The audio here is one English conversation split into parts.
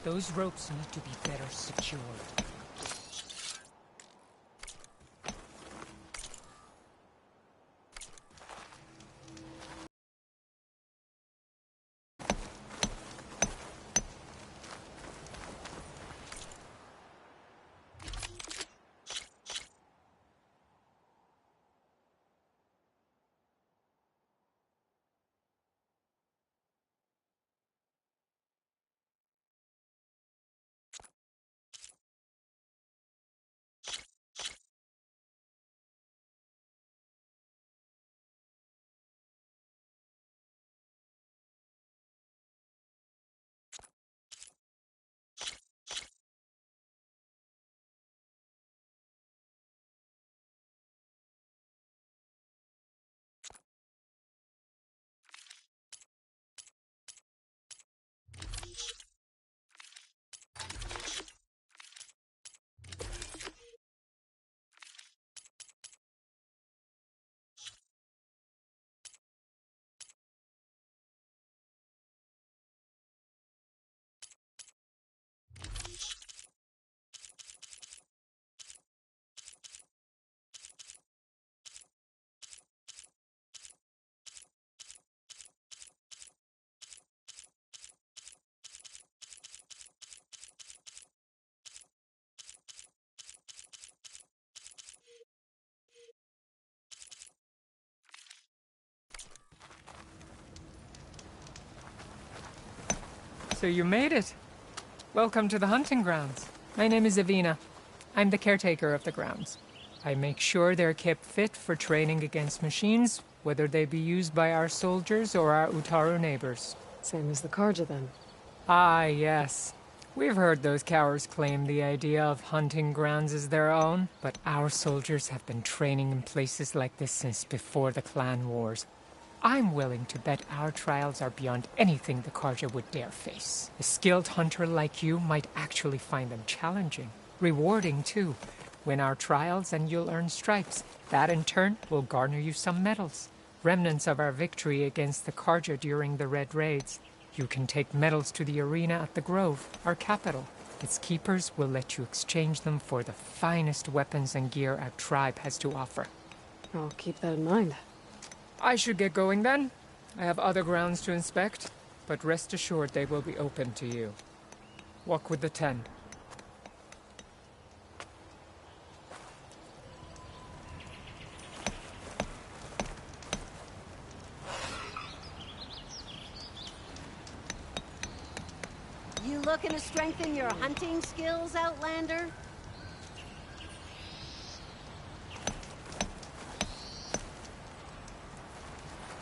Those ropes need to be better secured. So you made it. Welcome to the hunting grounds. My name is Avina. I'm the caretaker of the grounds. I make sure they're kept fit for training against machines, whether they be used by our soldiers or our Utaru neighbors. Same as the Karja, then. Ah, yes. We've heard those cowards claim the idea of hunting grounds as their own, but our soldiers have been training in places like this since before the clan wars. I'm willing to bet our trials are beyond anything the Karja would dare face. A skilled hunter like you might actually find them challenging. Rewarding, too. Win our trials and you'll earn stripes. That, in turn, will garner you some medals. Remnants of our victory against the Karja during the Red Raids. You can take medals to the arena at the Grove, our capital. Its keepers will let you exchange them for the finest weapons and gear our tribe has to offer. I'll keep that in mind. I should get going then. I have other grounds to inspect, but rest assured they will be open to you. Walk with the 10. You looking to strengthen your hunting skills, Outlander?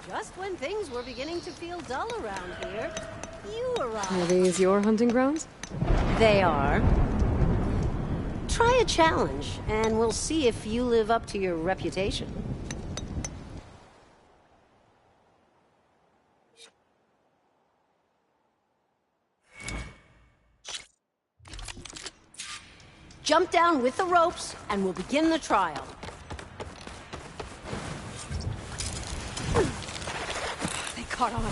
Just when things were beginning to feel dull around here, you arrived. Are these your hunting grounds? They are. Try a challenge, and we'll see if you live up to your reputation. Jump down with the ropes, and we'll begin the trial. They caught on.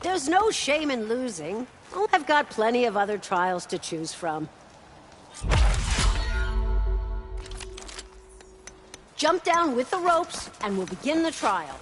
There's no shame in losing. Oh, I've got plenty of other trials to choose from. Jump down with the ropes, and we'll begin the trial.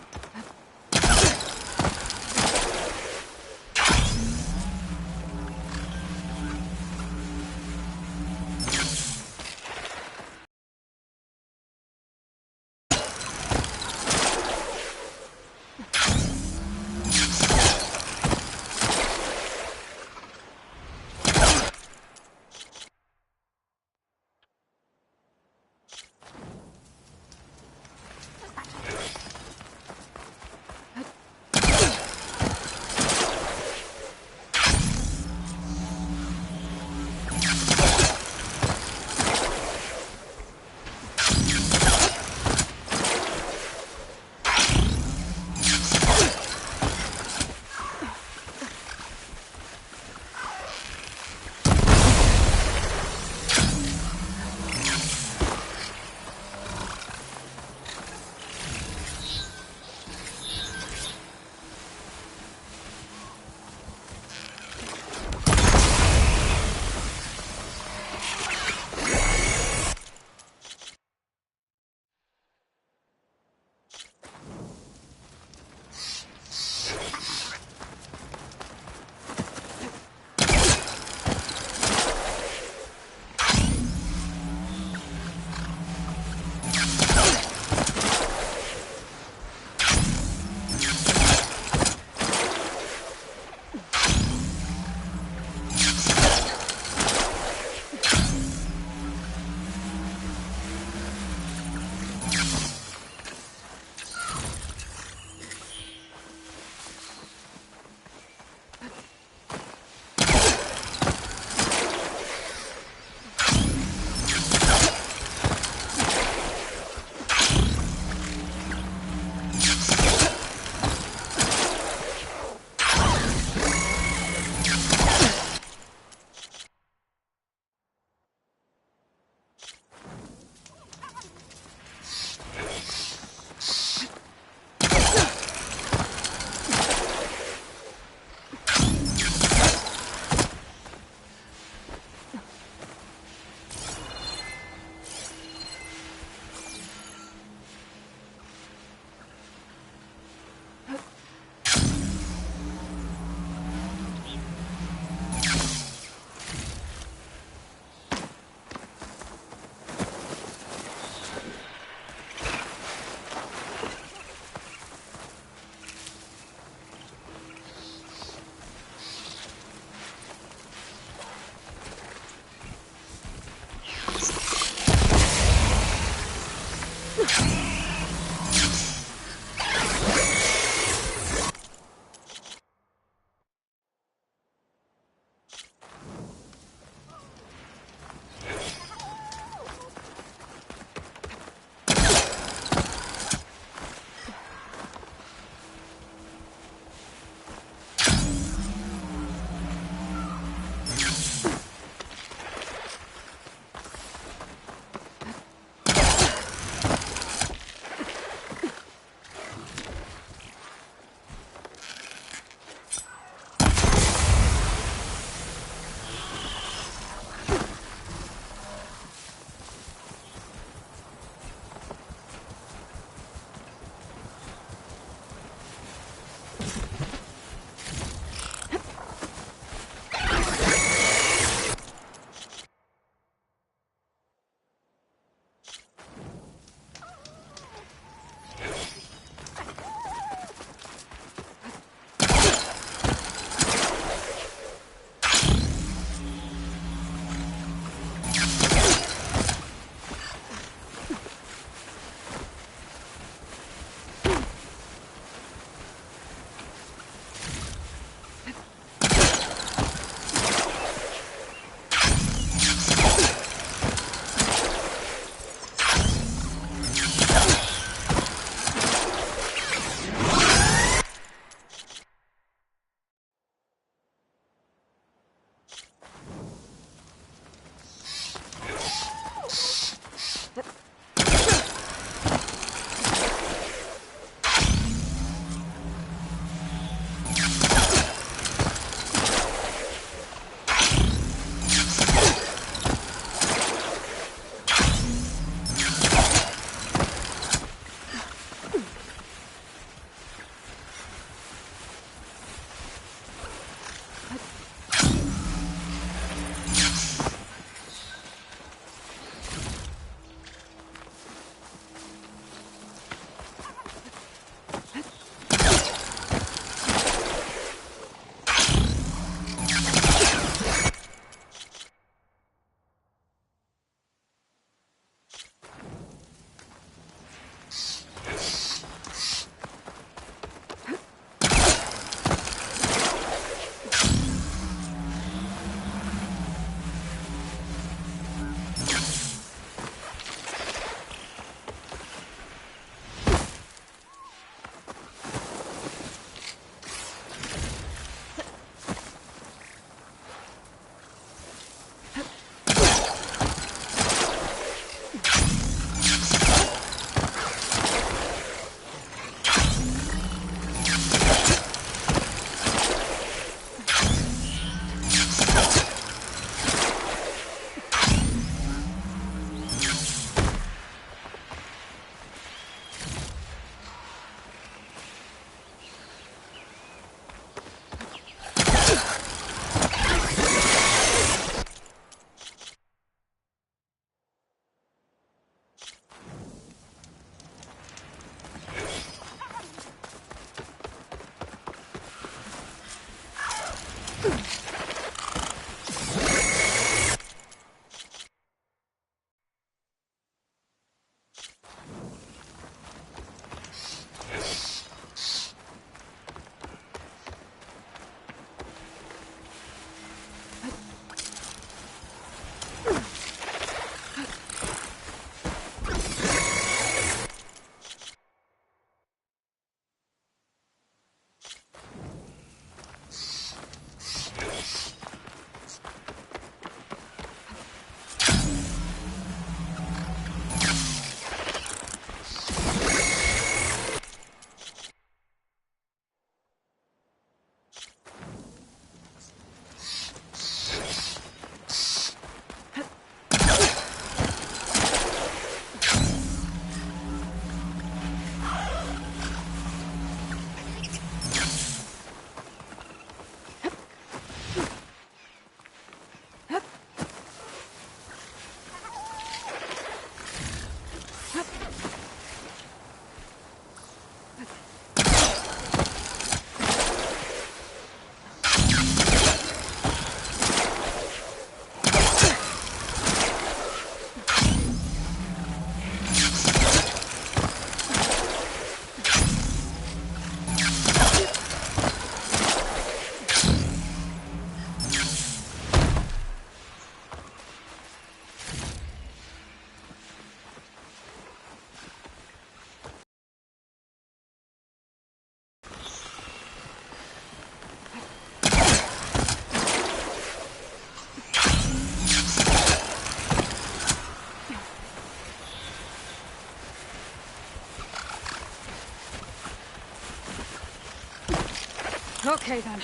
Okay, then.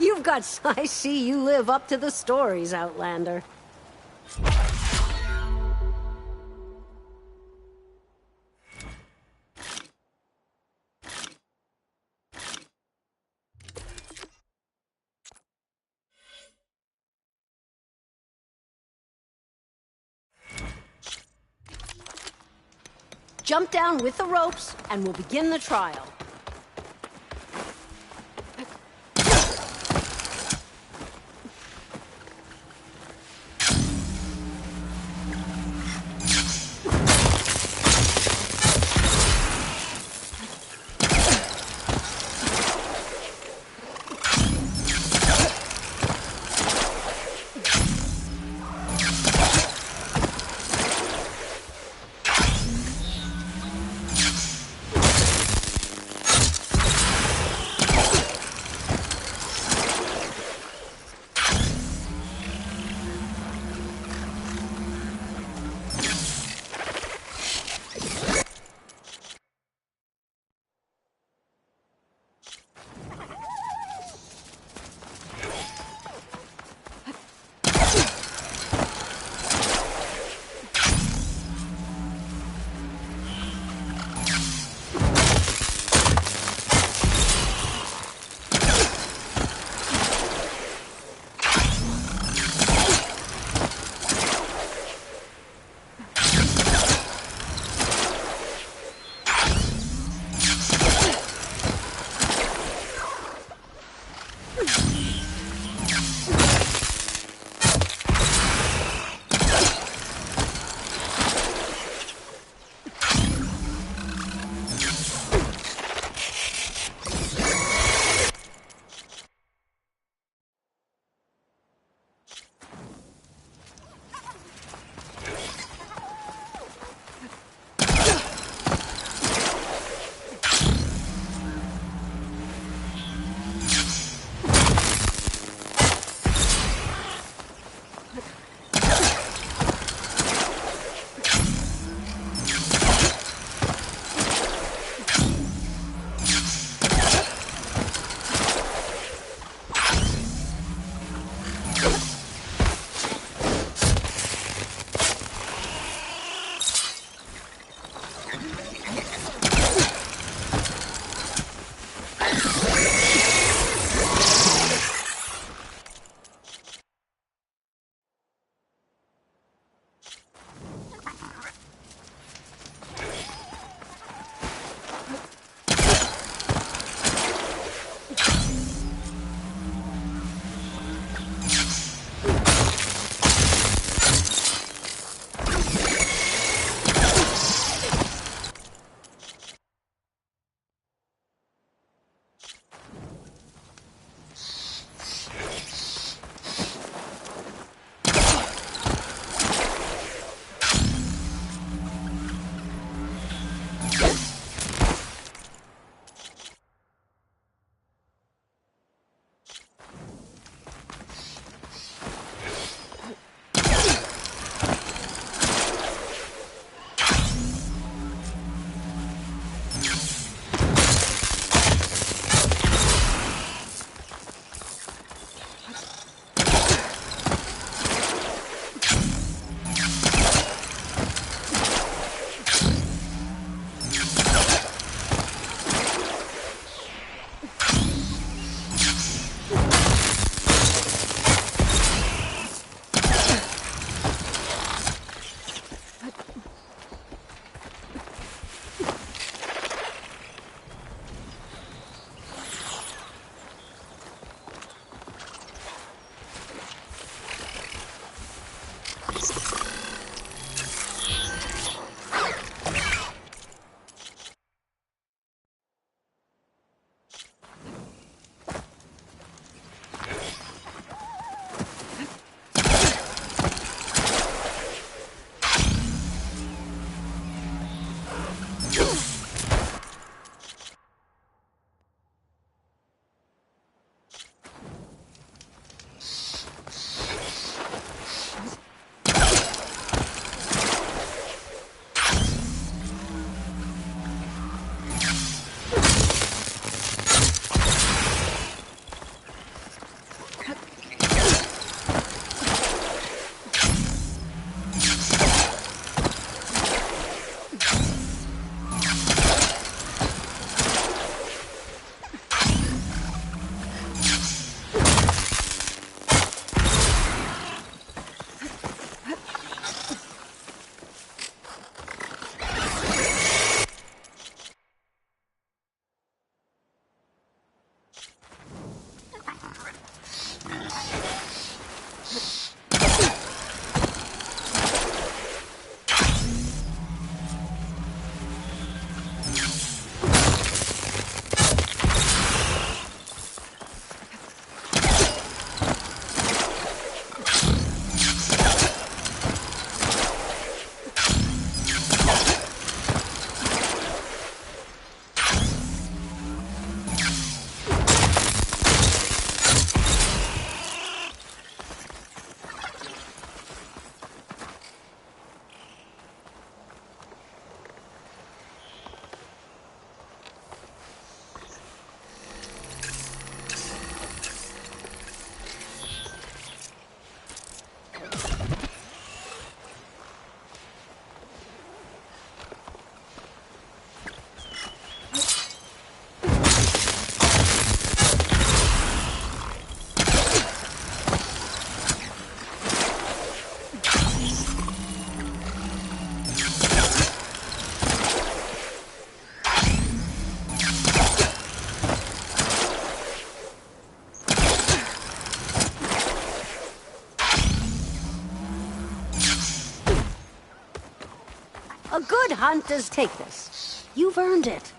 You've got... I see you live up to the stories, Outlander. Jump down with the ropes, and we'll begin the trial. A good hunt does take this. You've earned it.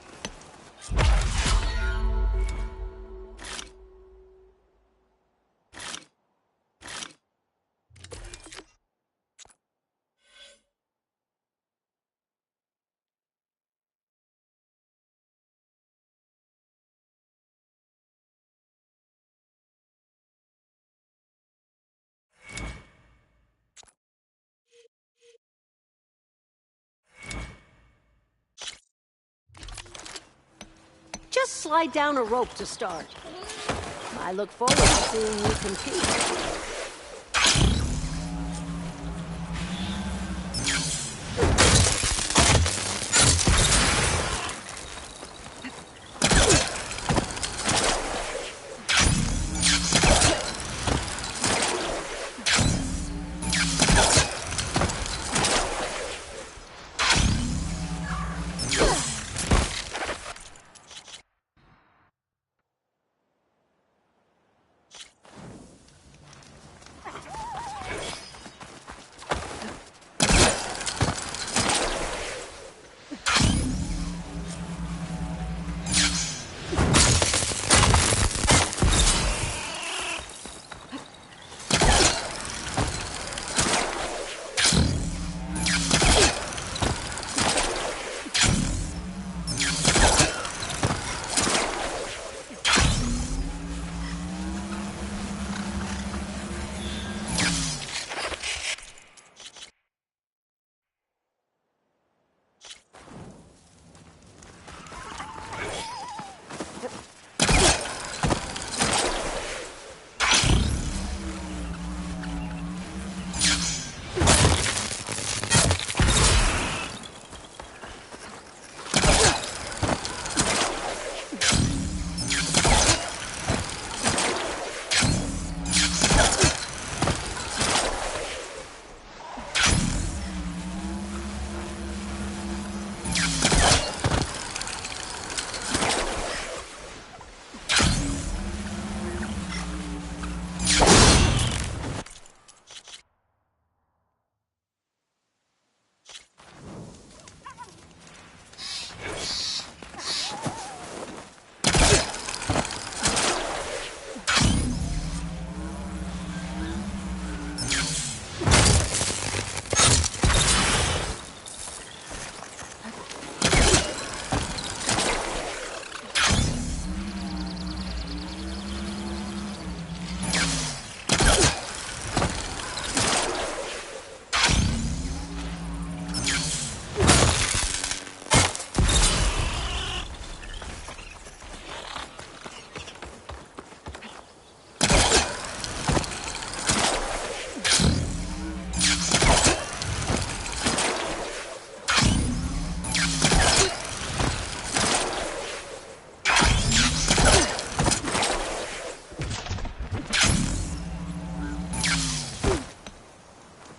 Just slide down a rope to start. I look forward to seeing you compete.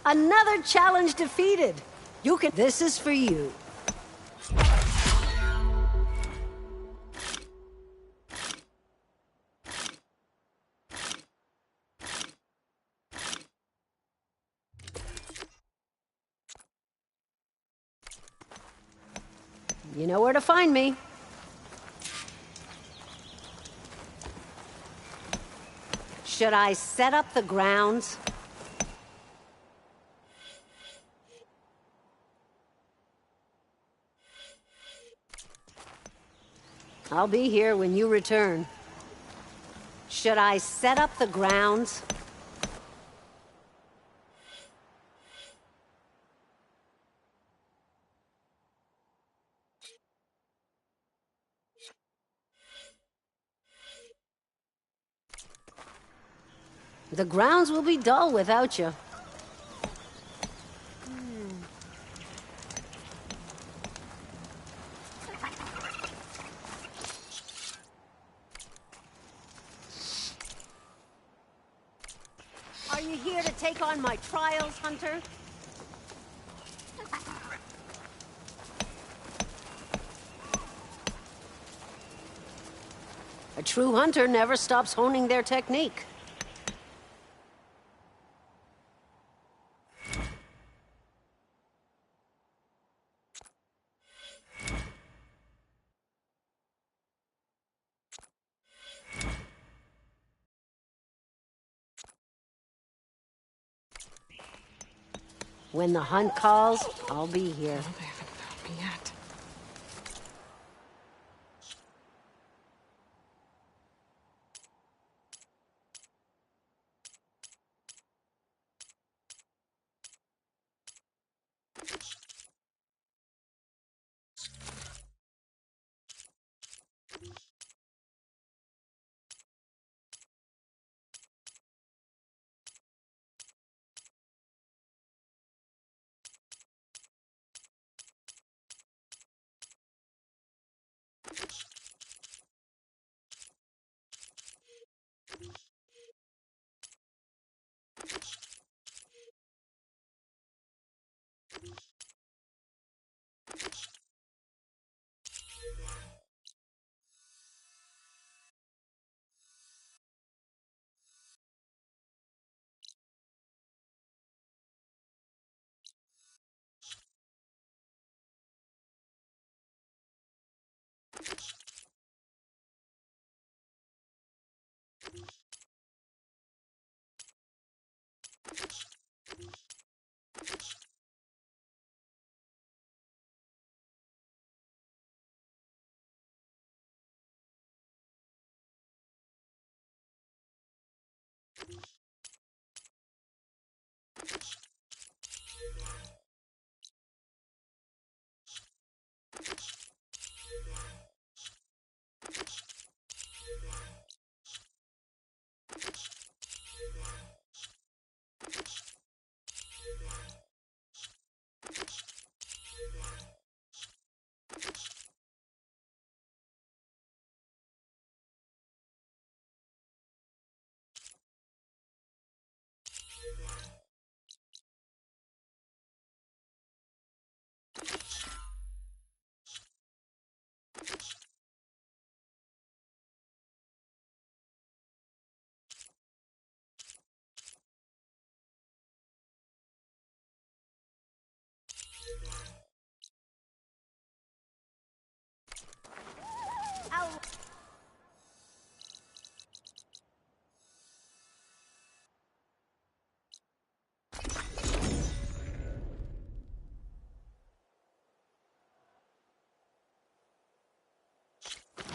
Another challenge defeated. You can... This is for you. You know where to find me. Should I set up the grounds? I'll be here when you return. Should I set up the grounds? The grounds will be dull without you. Are you here to take on my trials, Hunter? A true hunter never stops honing their technique. When the hunt calls, I'll be here. Oh, they haven't found me yet.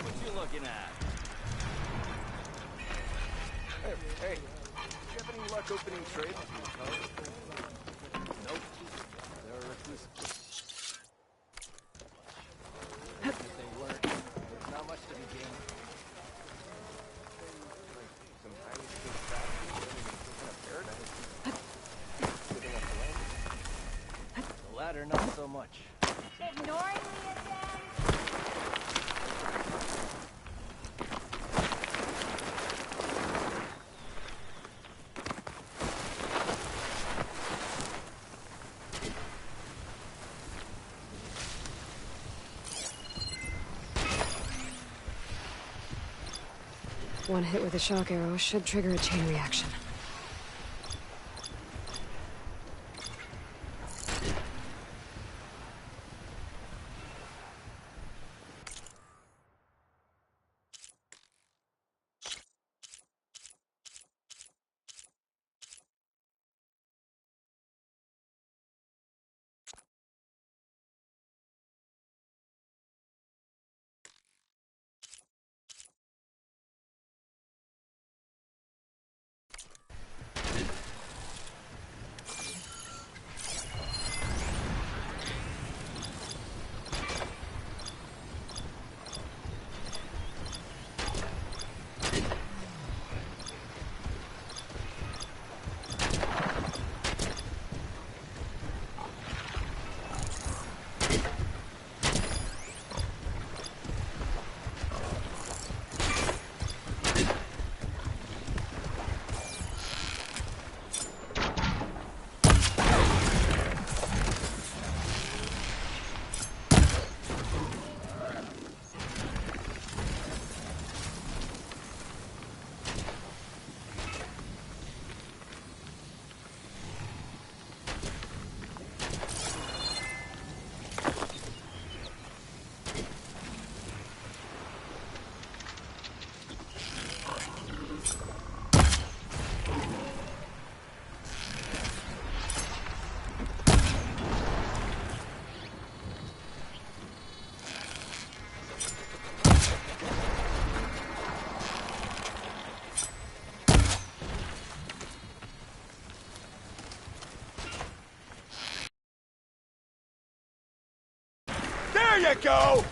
What you looking at? Hey, do you have any luck opening trades with these cars? Nope. They're reclusive. If they weren't, there's not much to be gained. Some highly skilled craftsmen living in a paradise. Giving up the land. The latter, not so much. Ignoring me again? One hit with a shock arrow should trigger a chain reaction. can't go!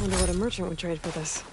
Wonder what a merchant would trade for this.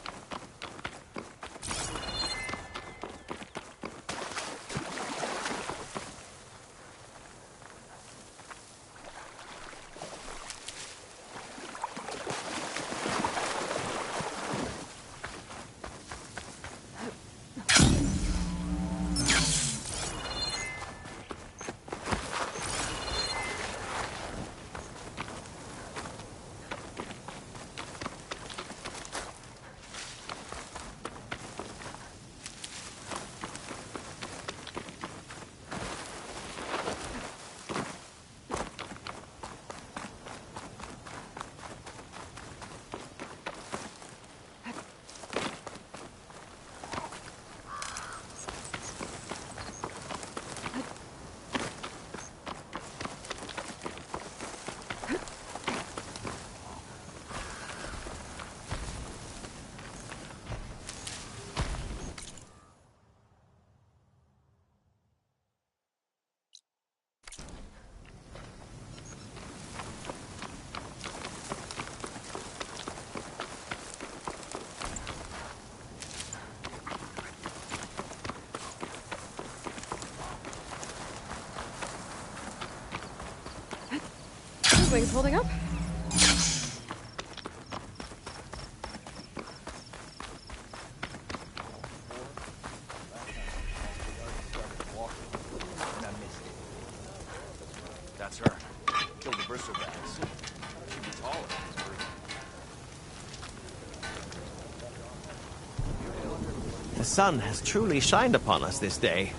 Wings holding up? That's her. Killed the bristlebags. She'd be taller. The sun has truly shined upon us this day.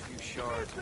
Few shards.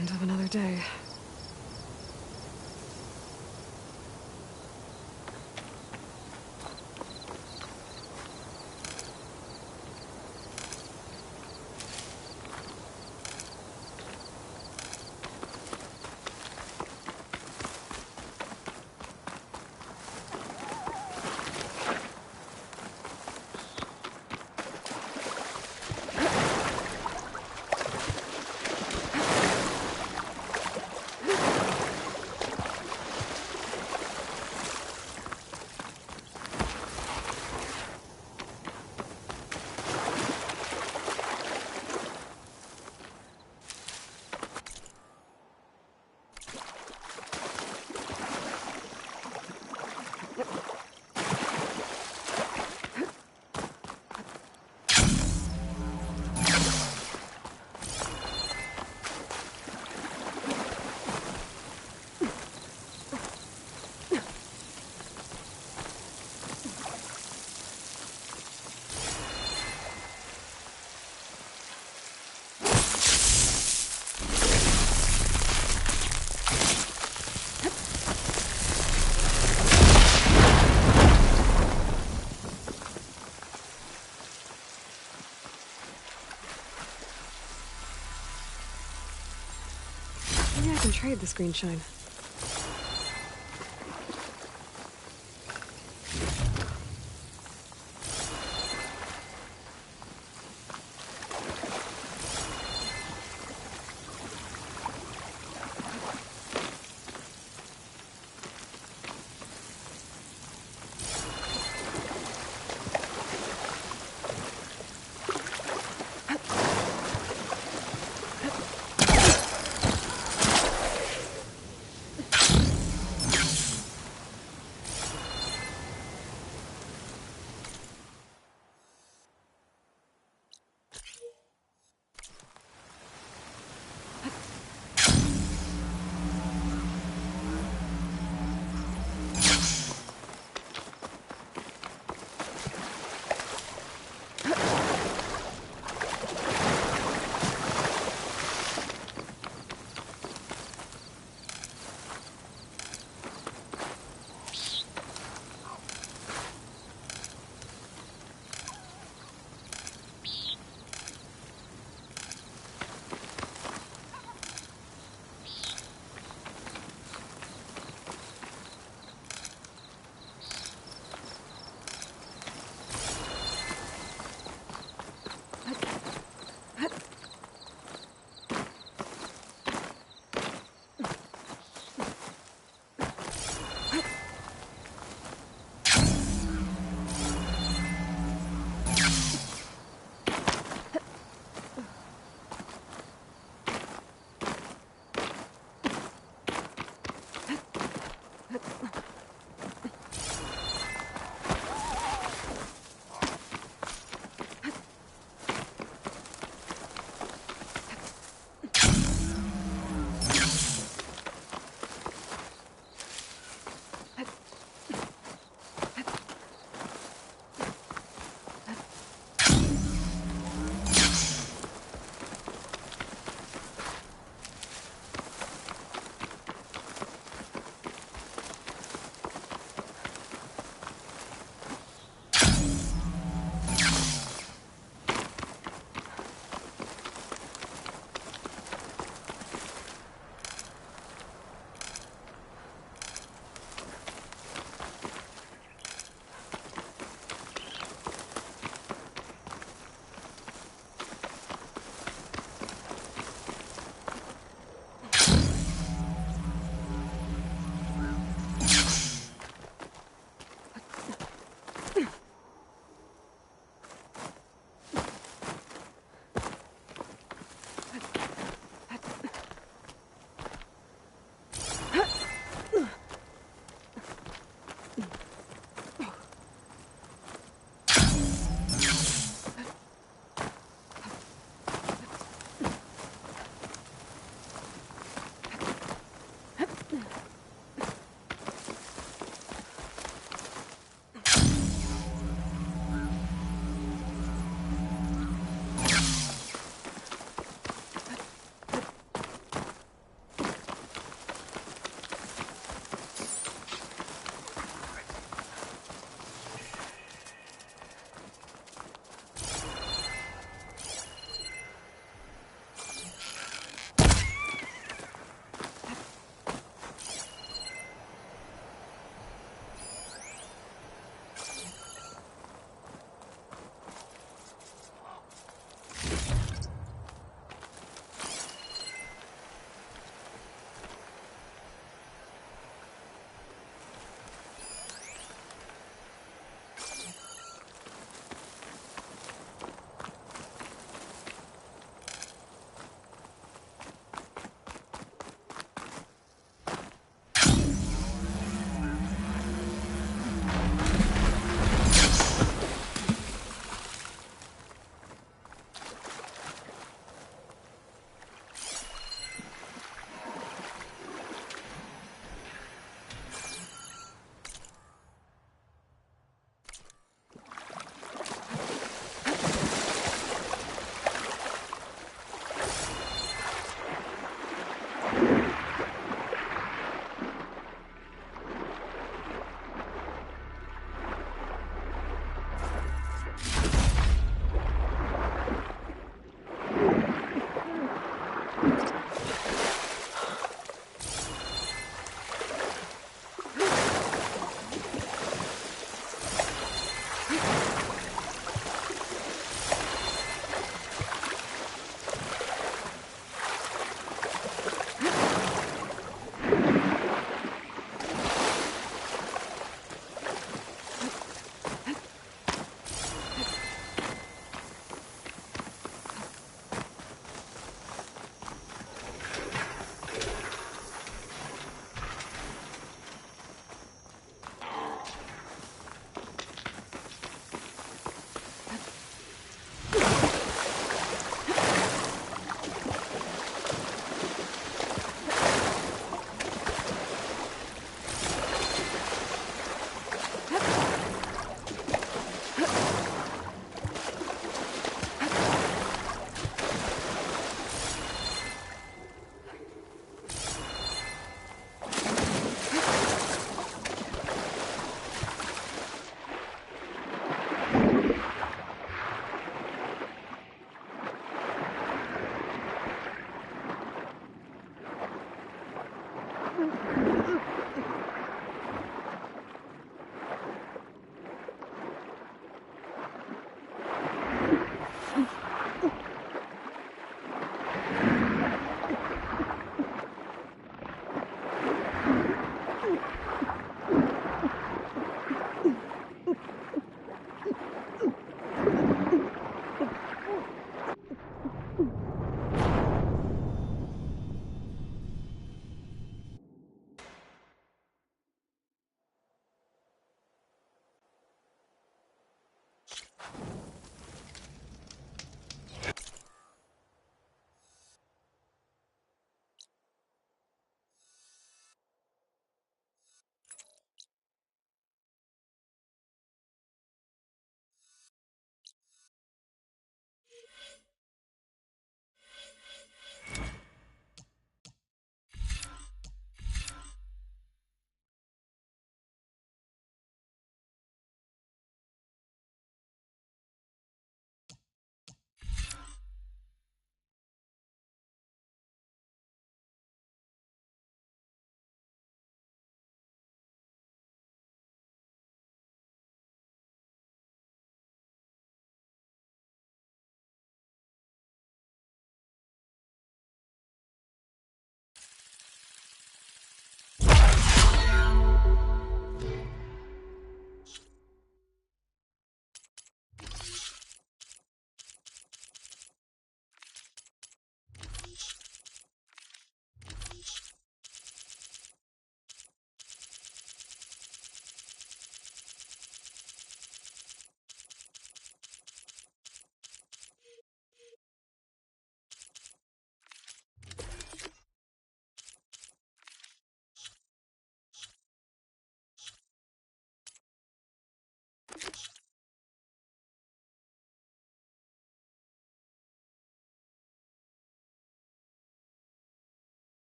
End of another day. Maybe I can trade this green shine.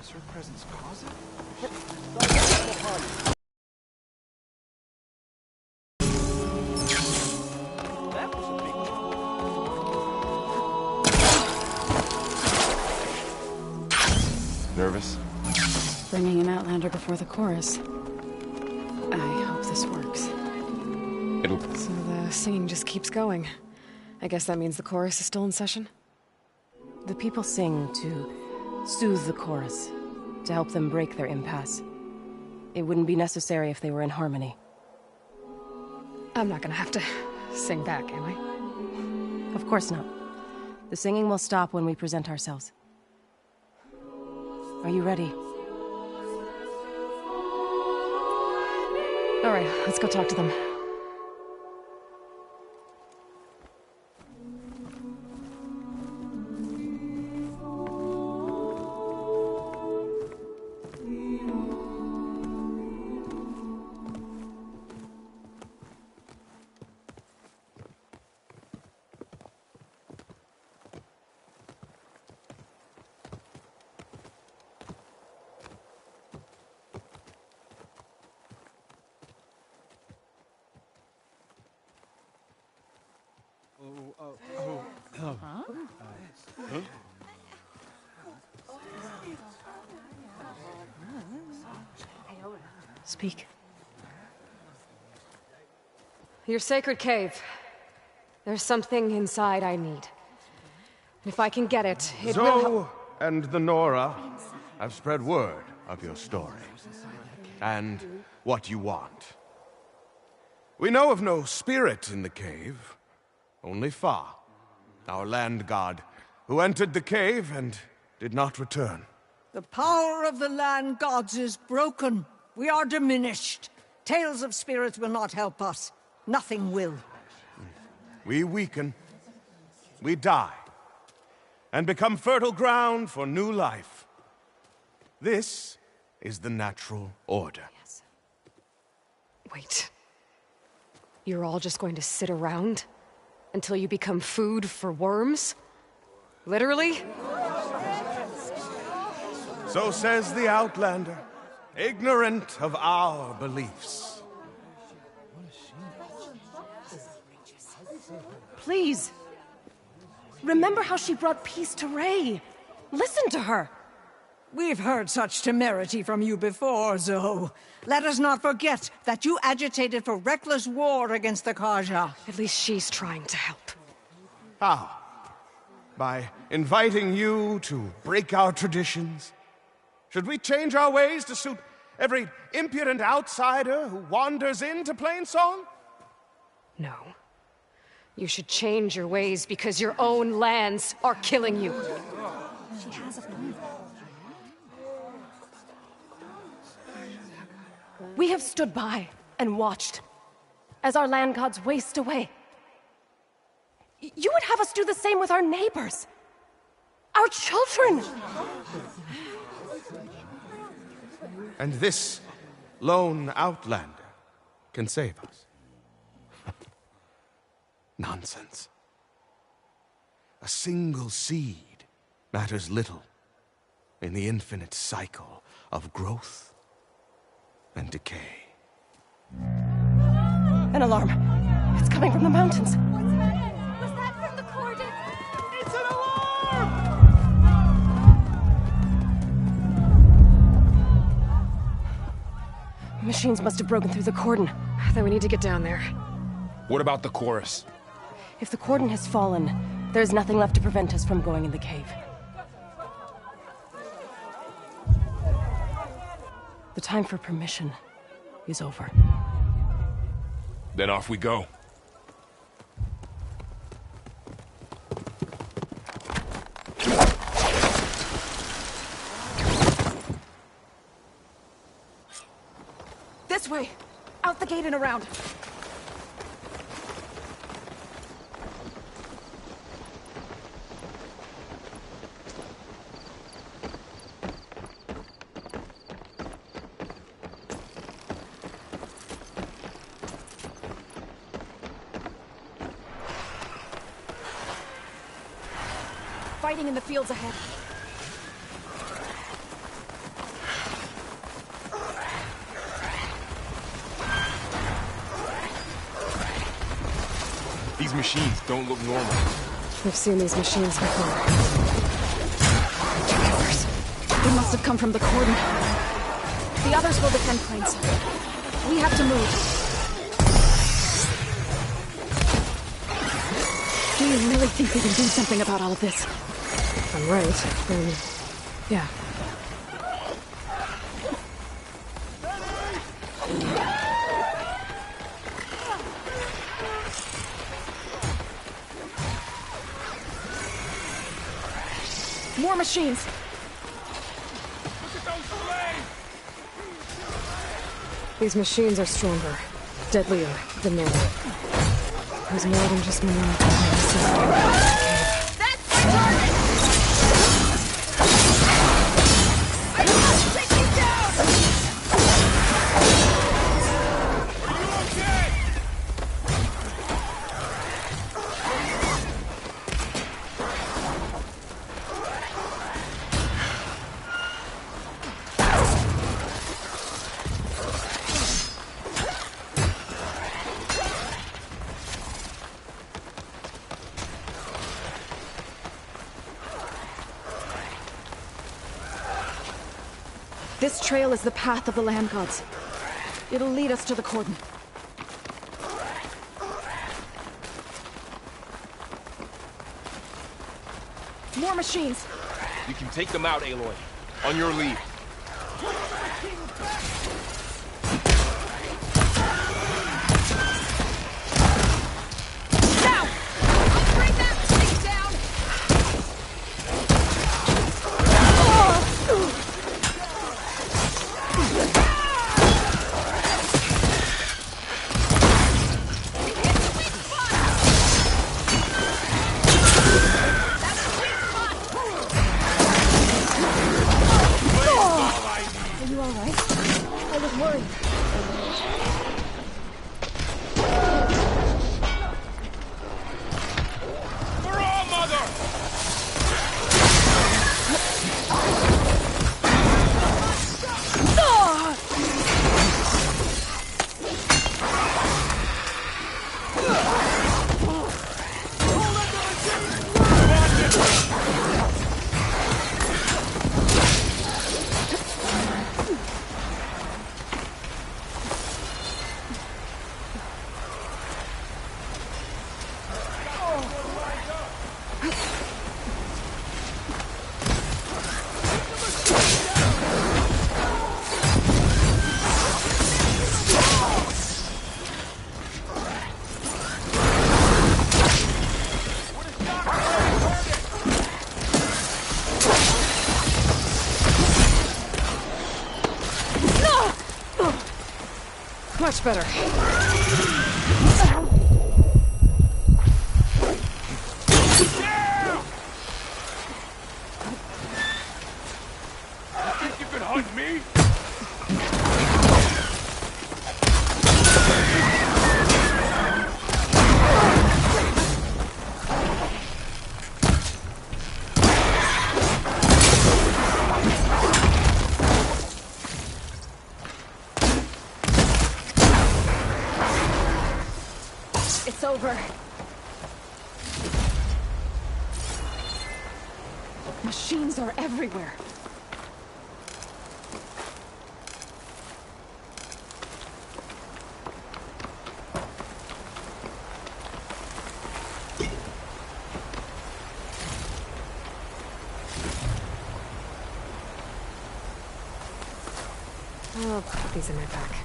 Does her presence cause it? That was a big jump. Nervous? Bringing an Outlander before the chorus. I hope this works. It'll... So the singing just keeps going. I guess that means the chorus is still in session? The people sing to soothe the chorus, to help them break their impasse. It wouldn't be necessary if they were in harmony. I'm not gonna have to sing back, am I? Of course not. The singing will stop when we present ourselves. Are you ready? All right, let's go talk to them. Speak. Your sacred cave. There's something inside I need. If I can get it, it will help. Zoe and the Nora have spread word of your story, and what you want. We know of no spirit in the cave, only Fa, our land god, who entered the cave and did not return. The power of the land gods is broken. We are diminished. Tales of spirits will not help us. Nothing will. We weaken, we die, and become fertile ground for new life. This is the natural order. Yes. Wait. You're all just going to sit around until you become food for worms? Literally? So says the Outlander, ignorant of our beliefs. Please. Remember how she brought peace to Ray. Listen to her. We've heard such temerity from you before, Zoe. Let us not forget that you agitated for reckless war against the Kaja. At least she's trying to help. How? By inviting you to break our traditions? Should we change our ways to suit every impudent outsider who wanders into Plainsong? No. You should change your ways because your own lands are killing you. She has a phone. We have stood by and watched as our land gods waste away. You would have us do the same with our neighbors, our children. And this lone Outlander can save us. Nonsense. A single seed matters little in the infinite cycle of growth and decay. An alarm. It's coming from the mountains. Was that from the cordon? It's an alarm! Machines must have broken through the cordon. Then we need to get down there. What about the chorus? If the cordon has fallen, there's nothing left to prevent us from going in the cave. The time for permission is over. Then off we go. This way! Out the gate and around! Fighting in the fields ahead. These machines don't look normal. We've seen these machines before. Drivers. They must have come from the cordon. The others will defend planes. We have to move. Do you really think we can do something about all of this? If I'm right, then... yeah. More machines! These machines are stronger, deadlier than normal. There's more than just one behind the system. That's my target! I must take you down! Are you okay? This trail is the path of the land gods. It'll lead us to the cordon. More machines! You can take them out, Aloy. On your lead. Now! I'll bring that thing down! Are you alright? I was worried. Hurrah, Mother! Much better. Think you can hunt me? It's over. Machines are everywhere. I'll put these in my pack.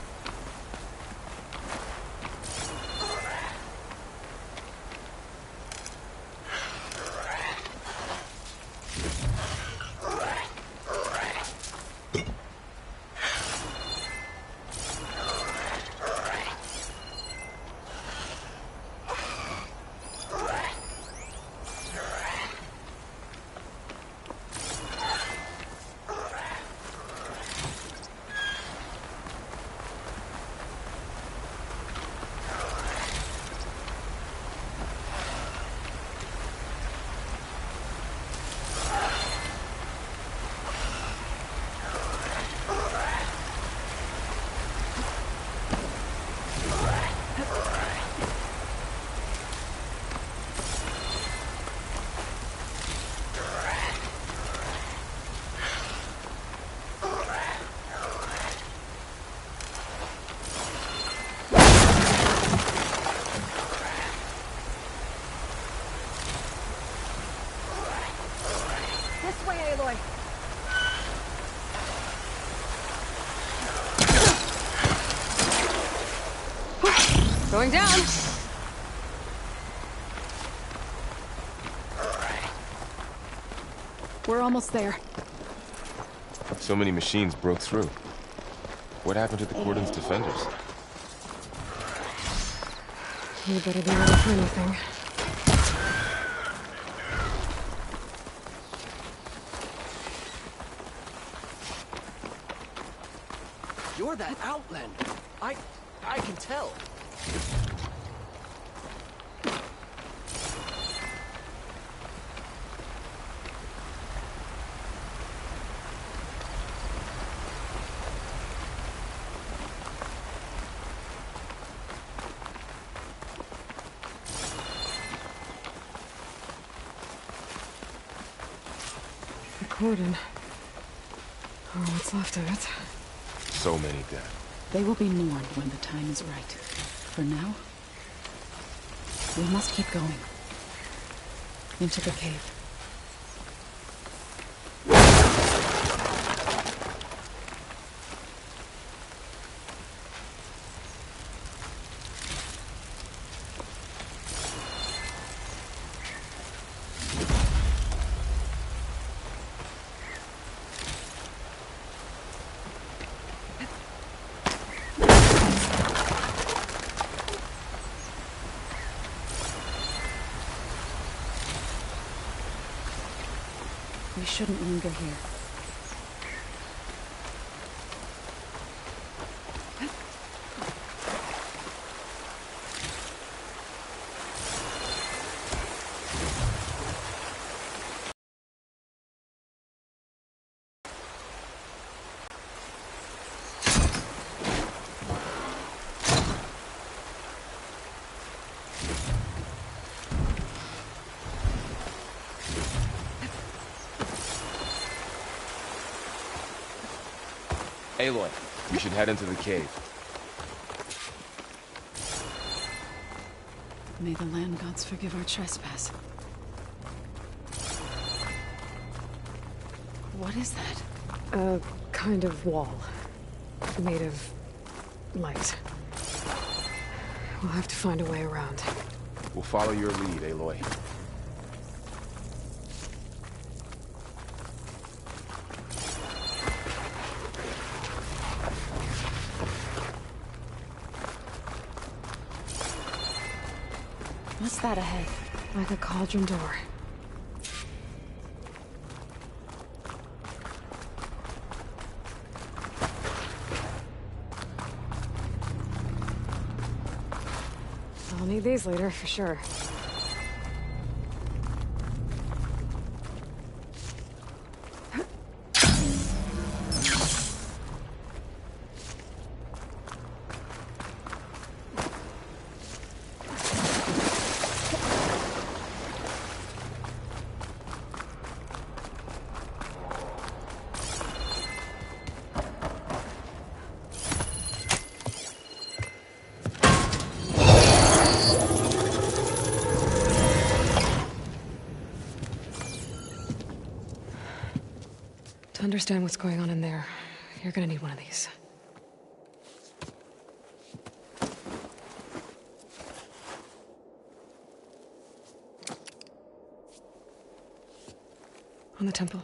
Going down. We're almost there. So many machines broke through. What happened to the Cordon's defenders? You better be ready for anything. You're that Outlander. I can tell. The Cordon. Or what's left of it. So many dead. They will be mourned when the time is right. For now, we must keep going. Into the cave. We shouldn't linger here. Aloy, we should head into the cave. May the land gods forgive our trespass. What is that? A kind of wall. Made of light. We'll have to find a way around. We'll follow your lead, Aloy. What's that ahead? Like a cauldron door. I'll need these later, for sure. To understand what's going on in there, you're gonna need one of these. On the temple.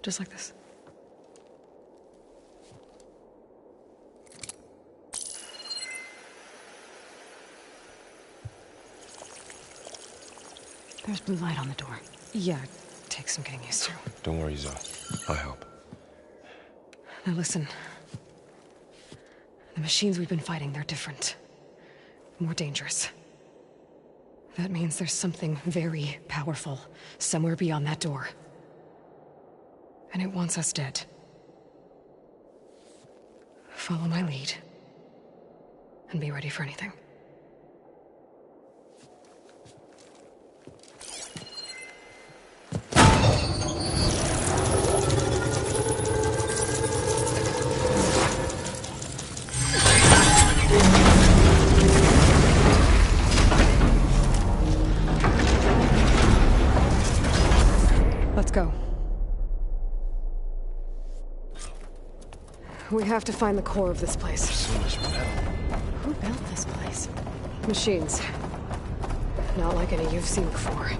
Just like this. There's blue light on the door. Yeah, takes some getting used to. Don't worry, Zoe. I'll help. Now listen. The machines we've been fighting, they're different. More dangerous. That means there's something very powerful somewhere beyond that door. And it wants us dead. Follow my lead. And be ready for anything. Let's go. We have to find the core of this place. So much metal. Who built this place? Machines. Not like any you've seen before.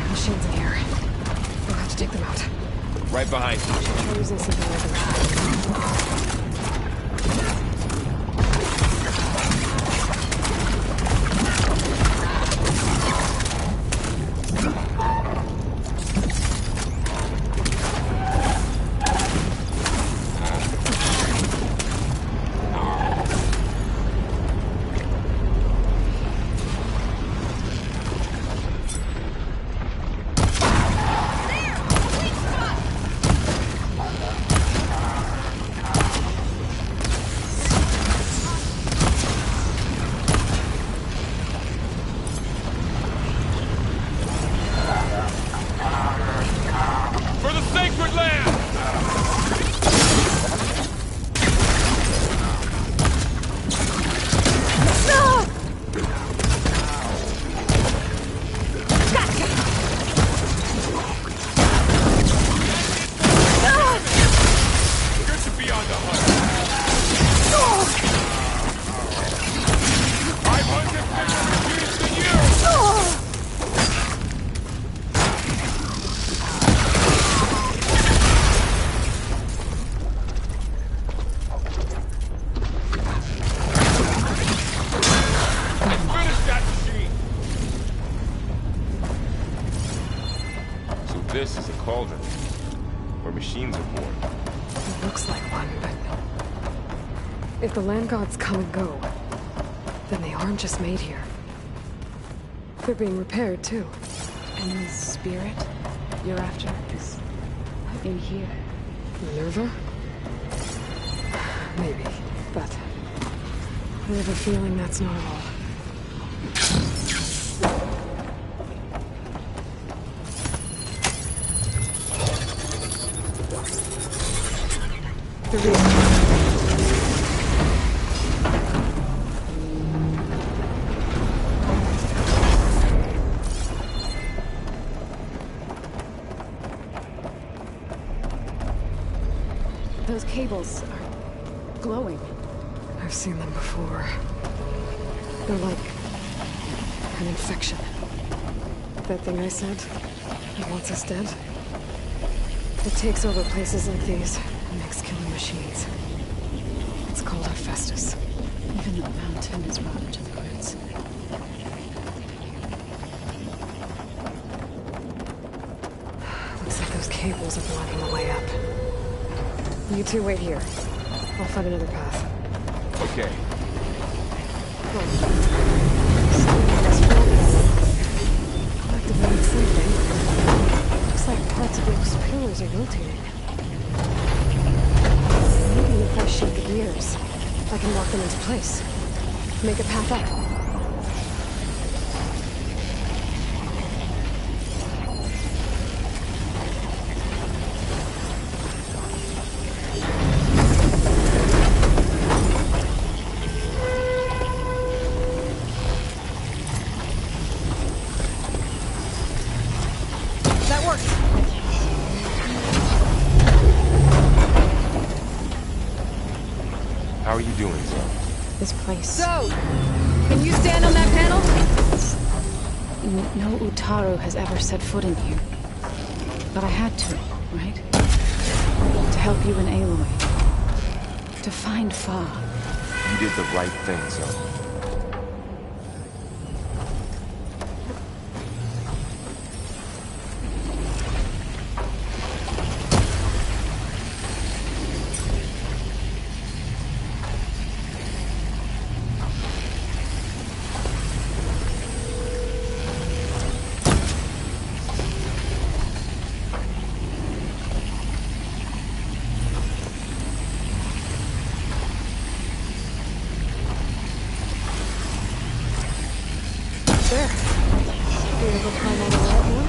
Machines in here. We'll have to take them out. Right behind you. Try using something like that. For the sacred land! Good to be on the hunt. 500 bigger machines than you! Finish that machine! So this is a cauldron, where machines are born. It looks like one, but... if the land gods come and go, then they aren't just made here. They're being repaired, too. And the spirit you're after is in here. Minerva? Maybe, but... I have a feeling that's not all. The real... Those cables are glowing. I've seen them before. They're like an infection. That thing I said, that wants us dead. It takes over places like these and makes killing machines. It's called Hephaestus. Even the mountain is rotten to the roots. Looks like those cables are blocking the way up. You two wait here. I'll find another path. Okay. Activating something. Looks like parts of those pillars are rotating. Maybe if I shoot the gears, I can lock them into place. Make a path up. How are you doing, Zoe? This place. So, can you stand on that panel? No Utaru has ever set foot in here. But I had to, right? To help you and Aloy. To find Fa. You did the right thing, Zoe. There. You ever climb all the way up more?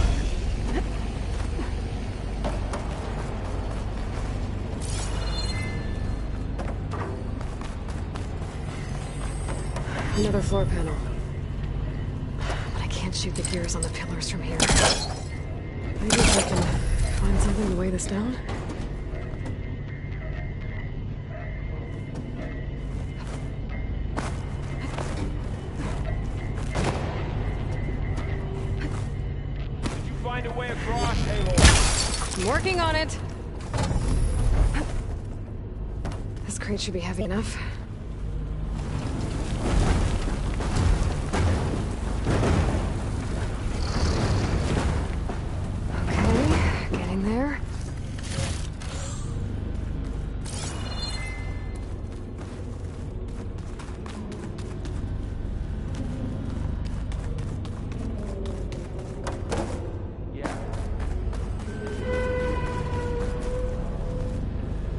Another floor panel. can't shoot the gears on the pillars from here. Maybe if I can find something to weigh this down? Find a way across, Aloy. I'm working on it! This crate should be heavy enough. Okay, getting there.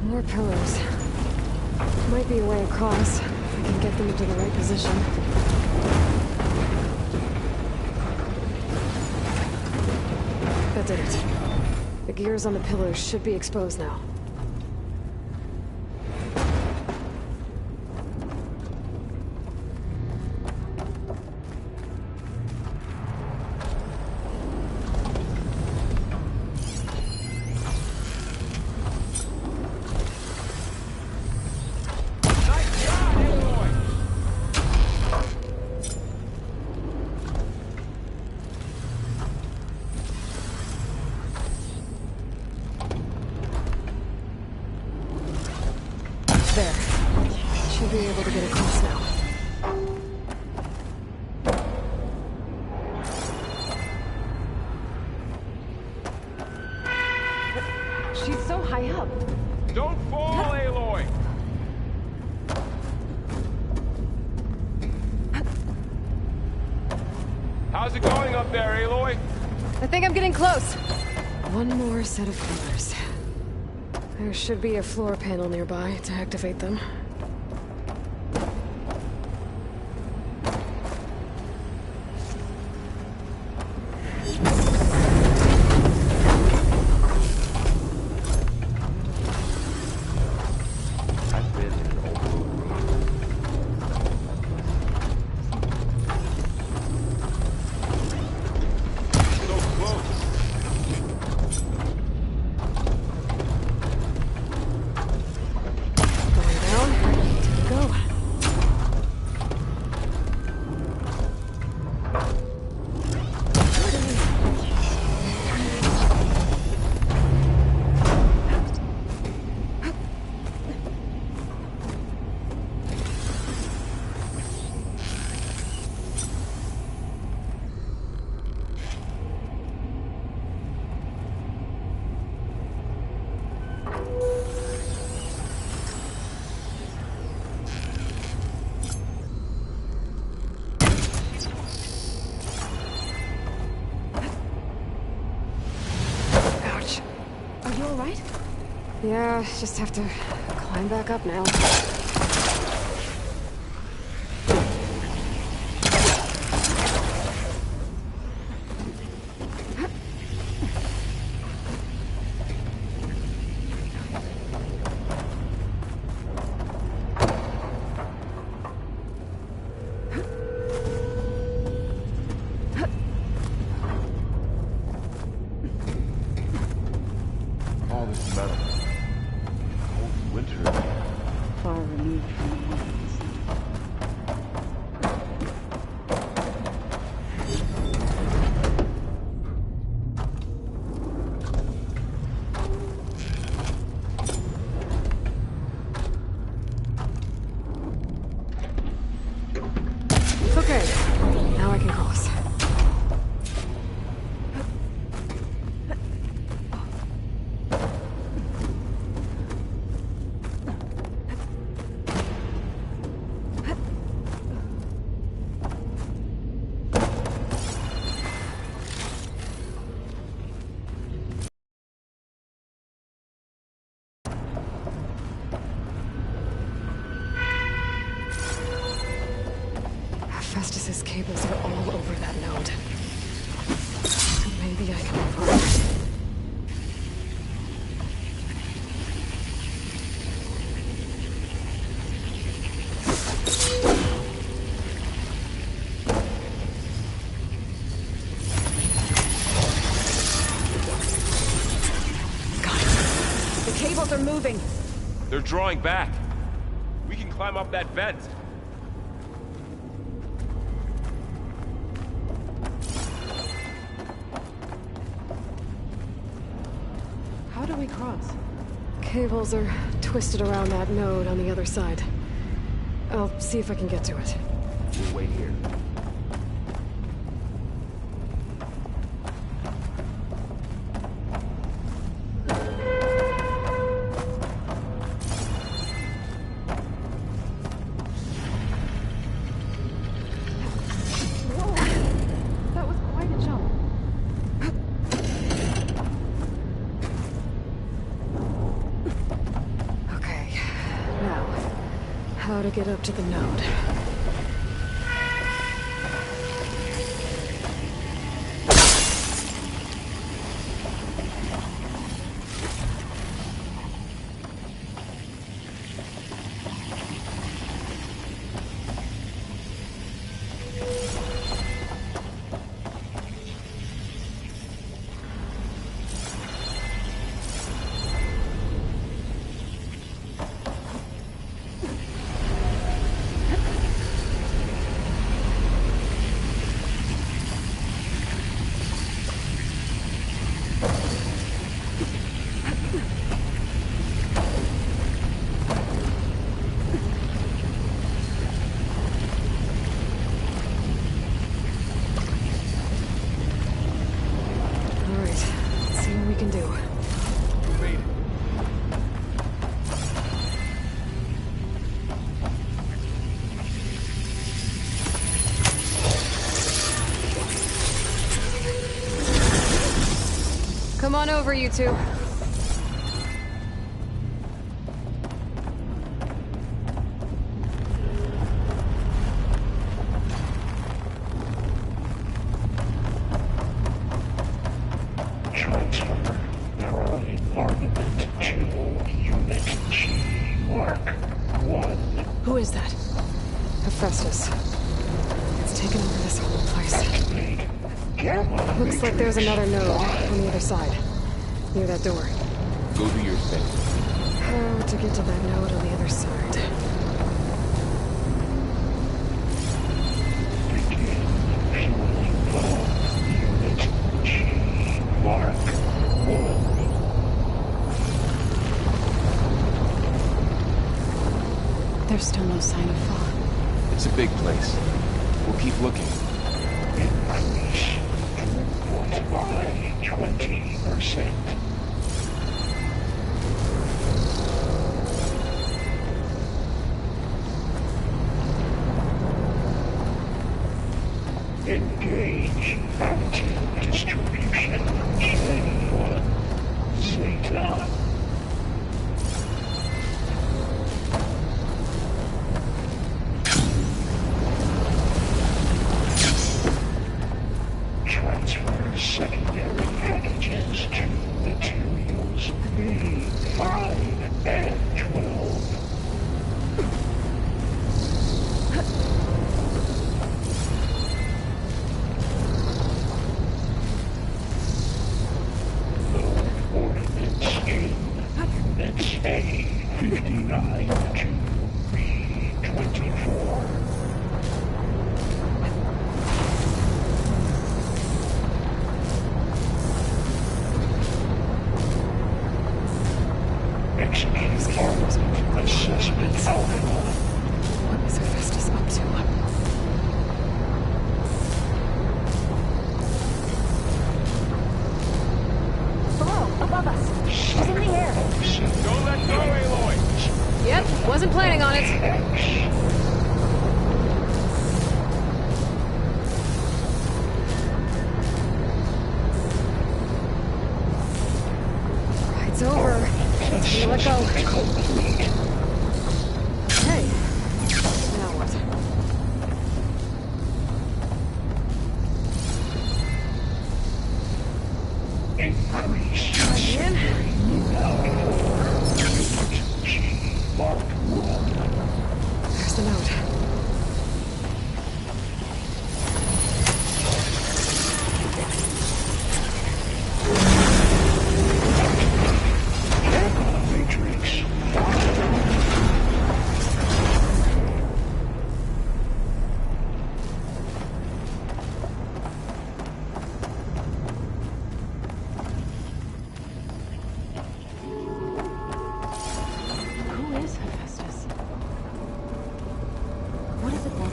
More pillars. Might be a way across, if I can get them into the right position. That did it. The gears on the pillars should be exposed now. There. Should be able to get across now. She's so high up. Don't fall, Aloy! How's it going up there, Aloy? I think I'm getting close. One more set of pillars. There should be a floor panel nearby to activate them. Yeah, just have to climb back up now. All this metal. Cold winter. Far removed from the winds. Okay, now I can cross. Festus's cables are all over that node. Maybe I can move on. moving. They're drawing back. We can climb up that vent. How do we cross? Cables are twisted around that node on the other side. I'll see if I can get to it. We'll wait here. That was quite a jump. Okay, now, how to get up to the node. Come on over, you two. Who is that? Hephaestus. It's taken over this whole place. Looks like there's another node on the other side. Near that door. Go do your thing. How to get to that node on the other side? There's still no sign of fog. It's a big place. We'll keep looking. Increase throughput by 20%. Engage active distribution. Chain 1. Zeta. Transfer secondary packages to materials B5 and 12. What does it want?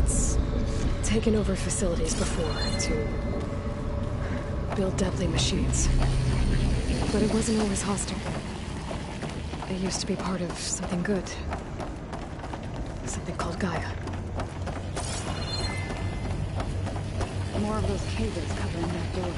It's taken over facilities before to build deadly machines. But it wasn't always hostile. It used to be part of something good. Something called Gaia. More of those cables covering that door.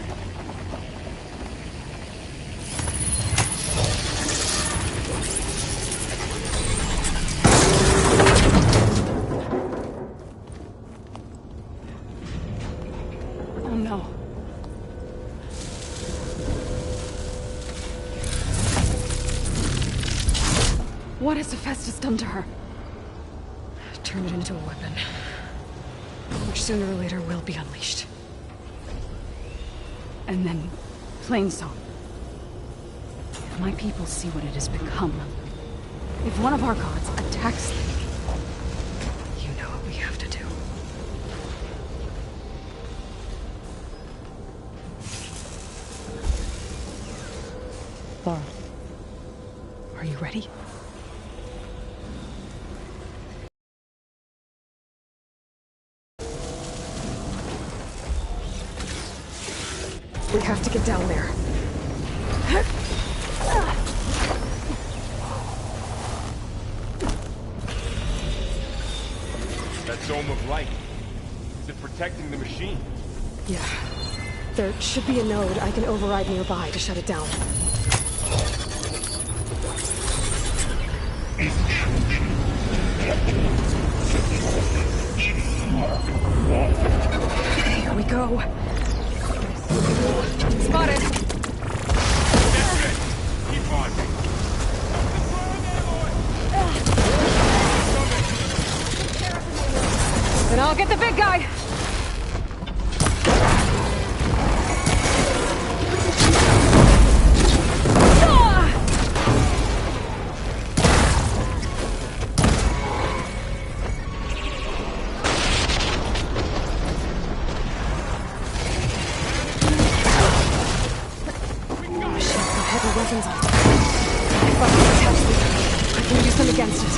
Oh no. What has Hephaestus done to her? Turned it into a weapon, which sooner or later will be unleashed. And then, Plainsong. If my people see what it has become, if one of our gods attacks them, you know what we have to do. Laura, are you ready? We have to get down there. That dome of light. Is it protecting the machine? Yeah. There should be a node I can override nearby to shut it down. Here we go. Spotted! That's it! Keep on! Then I'll get the big guy! Against it.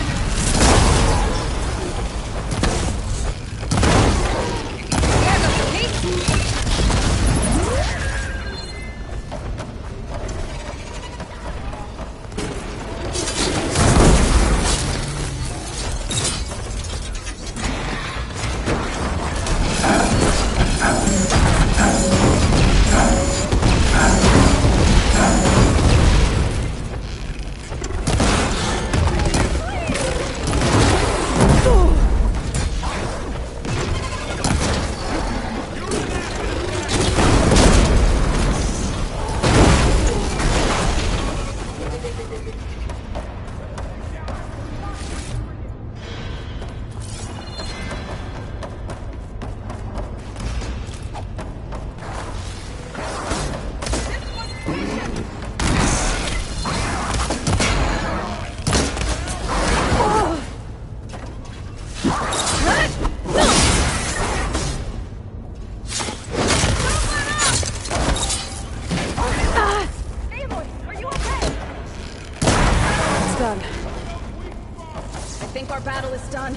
Battle is done.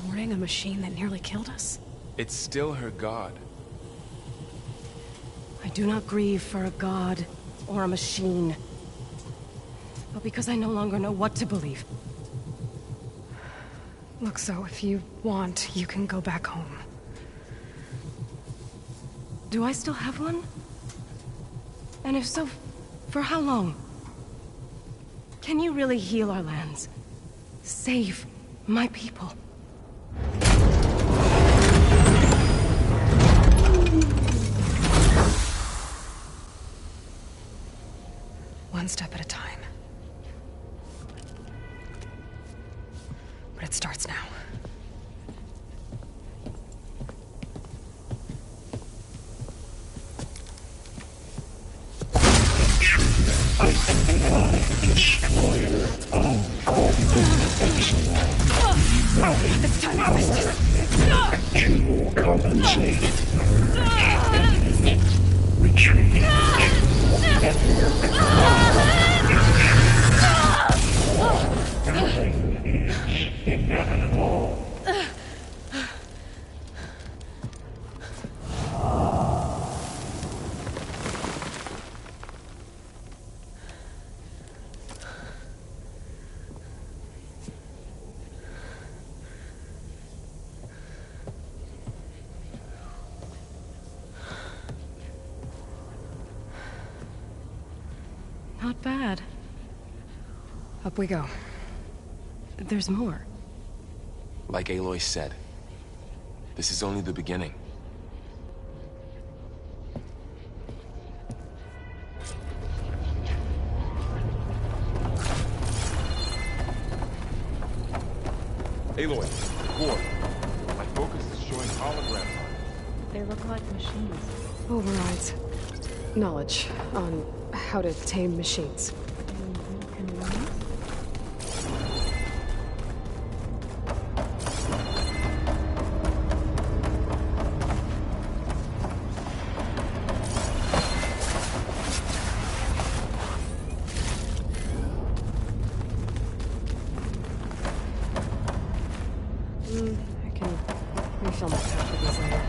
Mourning a machine that nearly killed us? It's still her god. I do not grieve for a god or a machine, but because I no longer know what to believe. Look, so if you want, you can go back home. Do I still have one? And if so, for how long? Can you really heal our lands? Save my people? One step at a time. But it starts now. Destroyer of Golden Excellence. This time I missed. To compensate for bad. Up we go. There's more. Like Aloy said, this is only the beginning. Aloy, core. My focus is showing hologram parts. They look like machines. Overrides. Knowledge on how to tame machines. I can refill my pack with these later.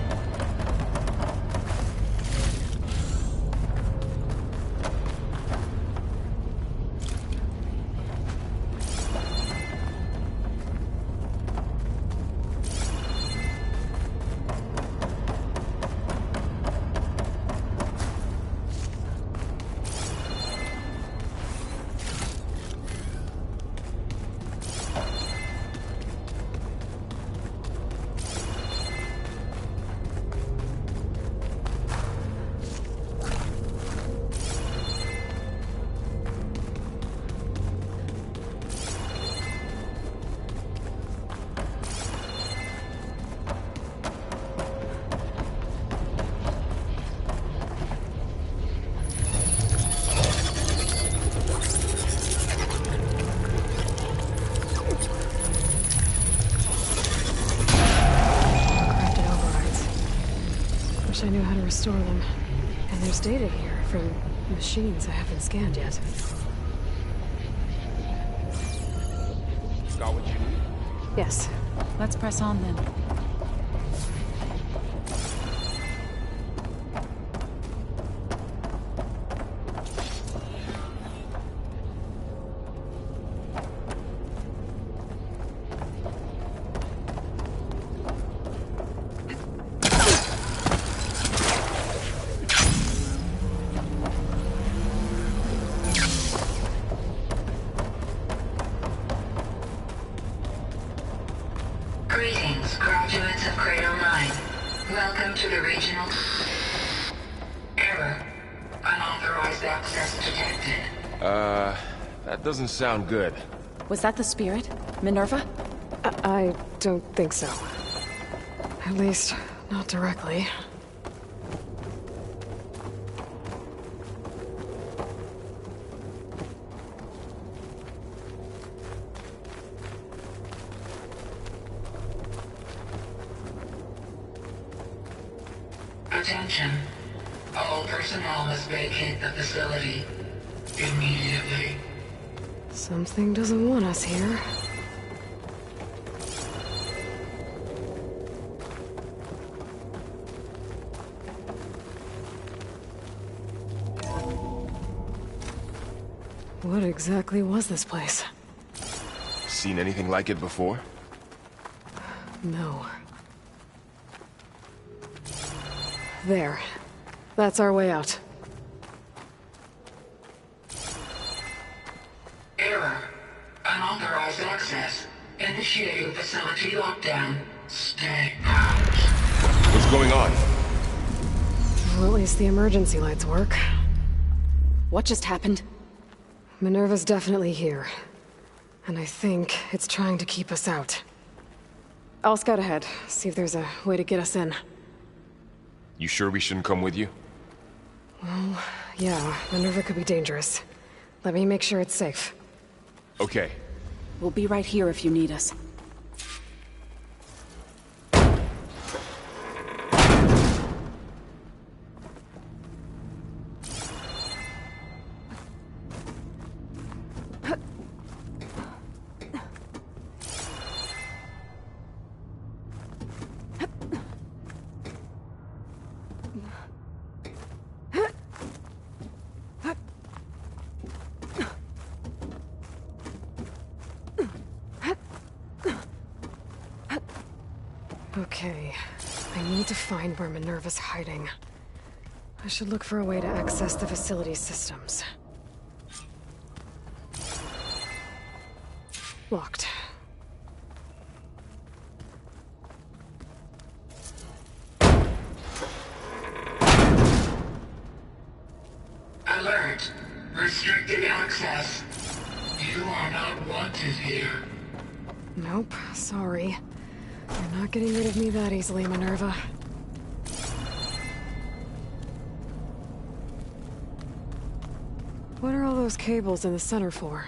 I knew how to restore them. And there's data here from machines I haven't scanned yet. Got what you need? Yes. Let's press on then. Greetings, graduates of Cradle 9. Welcome to the regional... Error. Unauthorized access detected. That doesn't sound good. Was that the spirit? Minerva? I don't think so. At least, not directly. Attention. All personnel must vacate the facility immediately. Something doesn't want us here. What exactly was this place? Seen anything like it before? No. There. That's our way out. Error. Unauthorized access. Initiating facility lockdown. Stay out. What's going on? Well, at least the emergency lights work. What just happened? Minerva's definitely here. And I think it's trying to keep us out. I'll scout ahead, see if there's a way to get us in. You sure we shouldn't come with you? Well, yeah, Minerva could be dangerous. Let me make sure it's safe. Okay. We'll be right here if you need us. Okay, I need to find where Minerva's hiding. I should look for a way to access the facility's systems. Locked. Alert! Restricted access. You are not wanted here. Nope, sorry. You're not getting rid of me that easily, Minerva. What are all those cables in the center for?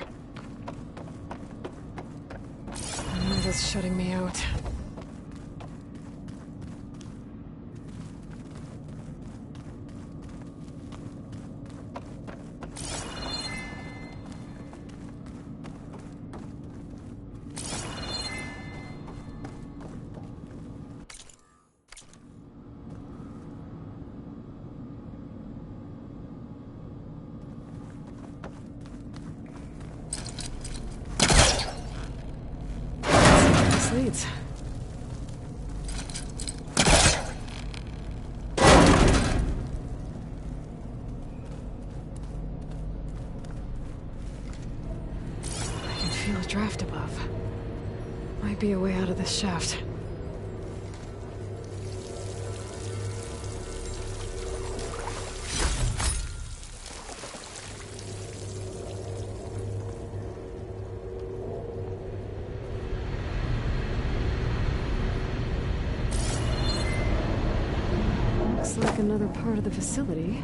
Minerva's shutting me out. Leads. I can feel a draft above. Might be a way out of this shaft. Like another part of the facility.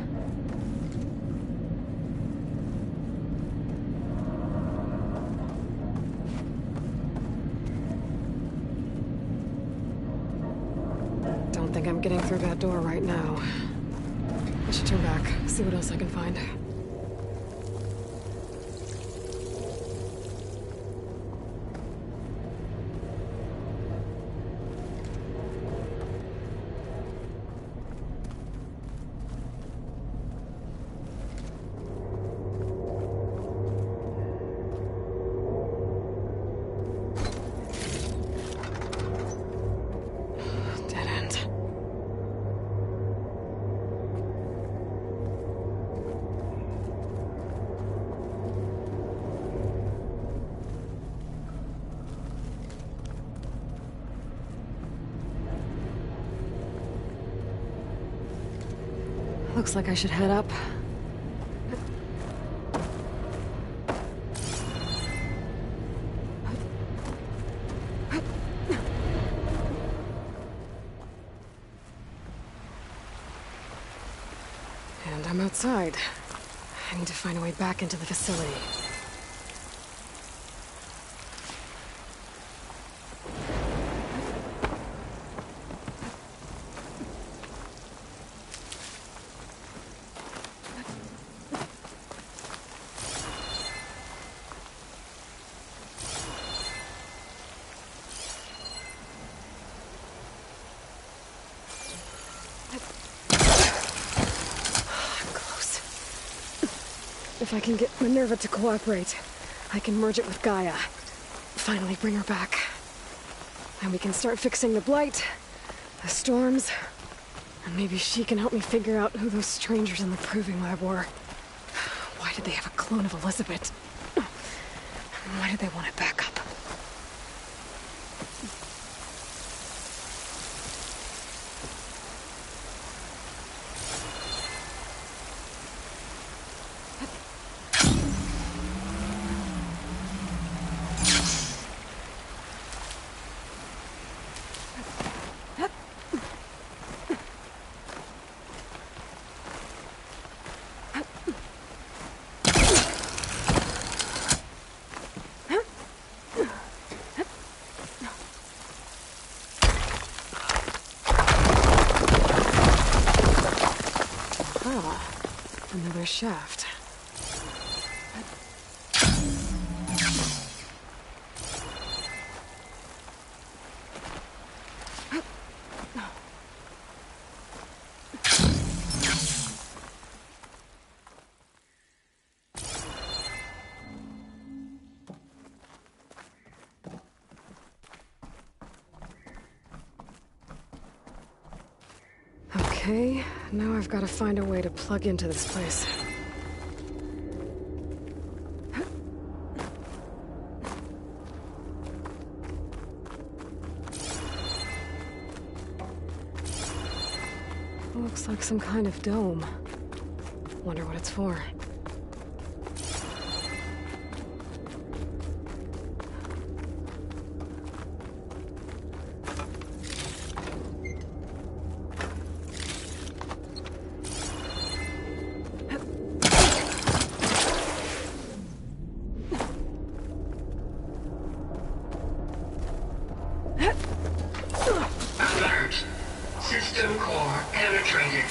Don't think I'm getting through that door right now. I should turn back, see what else I can find. Looks like I should head up. And I'm outside. I need to find a way back into the facility. If I can get Minerva to cooperate, I can merge it with Gaia. Finally bring her back. And we can start fixing the Blight, the storms, and maybe she can help me figure out who those strangers in the Proving Lab were. Why did they have a clone of Elizabeth? And why did they want it back up? Another shaft. Okay, now I've got to find a way to plug into this place. Looks like some kind of dome. Wonder what it's for. Alert. System core penetrated.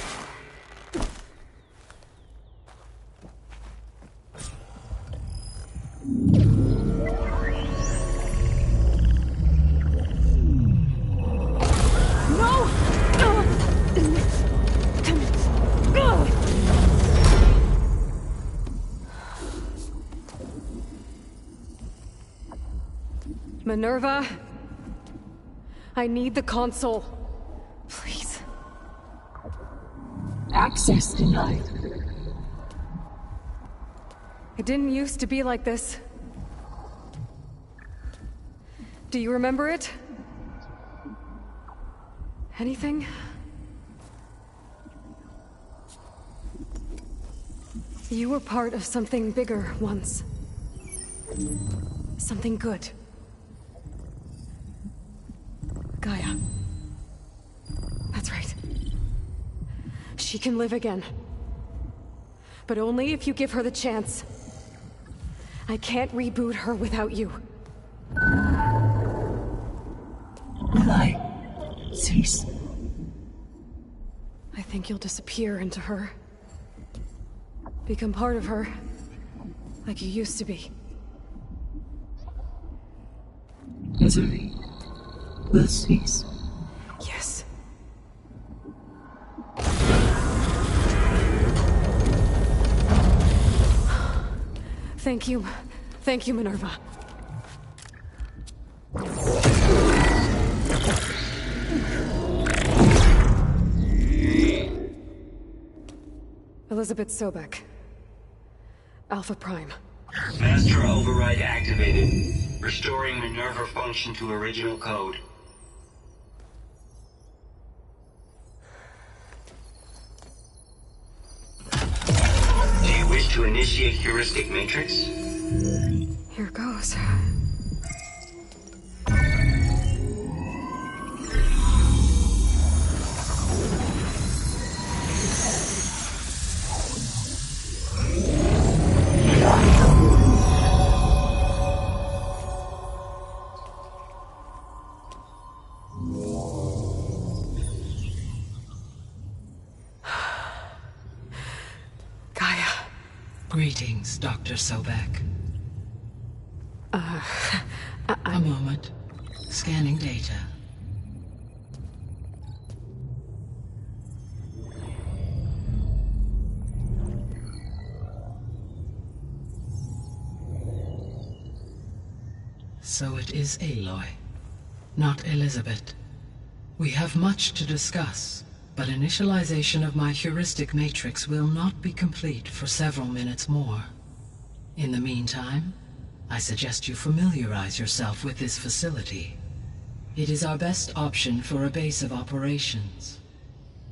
Minerva, I need the console. Please. Access denied. It didn't used to be like this. Do you remember it? Anything? You were part of something bigger once. Something good. Gaia. That's right. She can live again. But only if you give her the chance. I can't reboot her without you. Lie. Cease. I think you'll disappear into her. Become part of her. Like you used to be. Misery will cease. Yes. Thank you. Thank you, Minerva. Elizabeth Sobek. Alpha Prime. Master override activated. Restoring Minerva function to original code. Do you wish to initiate heuristic matrix? Here goes. Greetings, Dr. Sobek. A moment. Scanning data. So it is Aloy, not Elizabeth. We have much to discuss. But initialization of my heuristic matrix will not be complete for several minutes more. In the meantime, I suggest you familiarize yourself with this facility. It is our best option for a base of operations,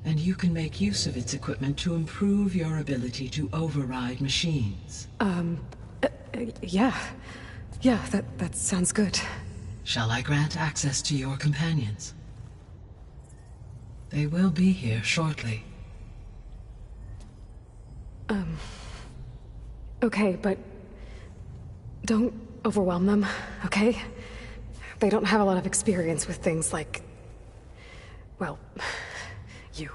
and you can make use of its equipment to improve your ability to override machines. Yeah. Yeah, that sounds good. Shall I grant access to your companions? They will be here shortly. Okay, but don't overwhelm them, okay? They don't have a lot of experience with things like, well, you.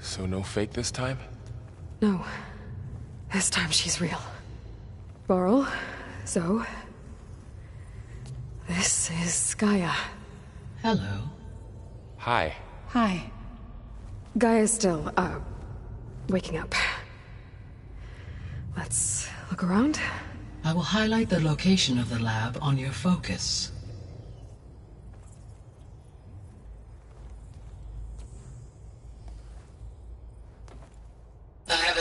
So no fake this time? No. This time she's real. Varl, Zoe. This is Gaia. Hello. Hi. Hi. Gaia's still, waking up. Let's look around. I will highlight the location of the lab on your focus.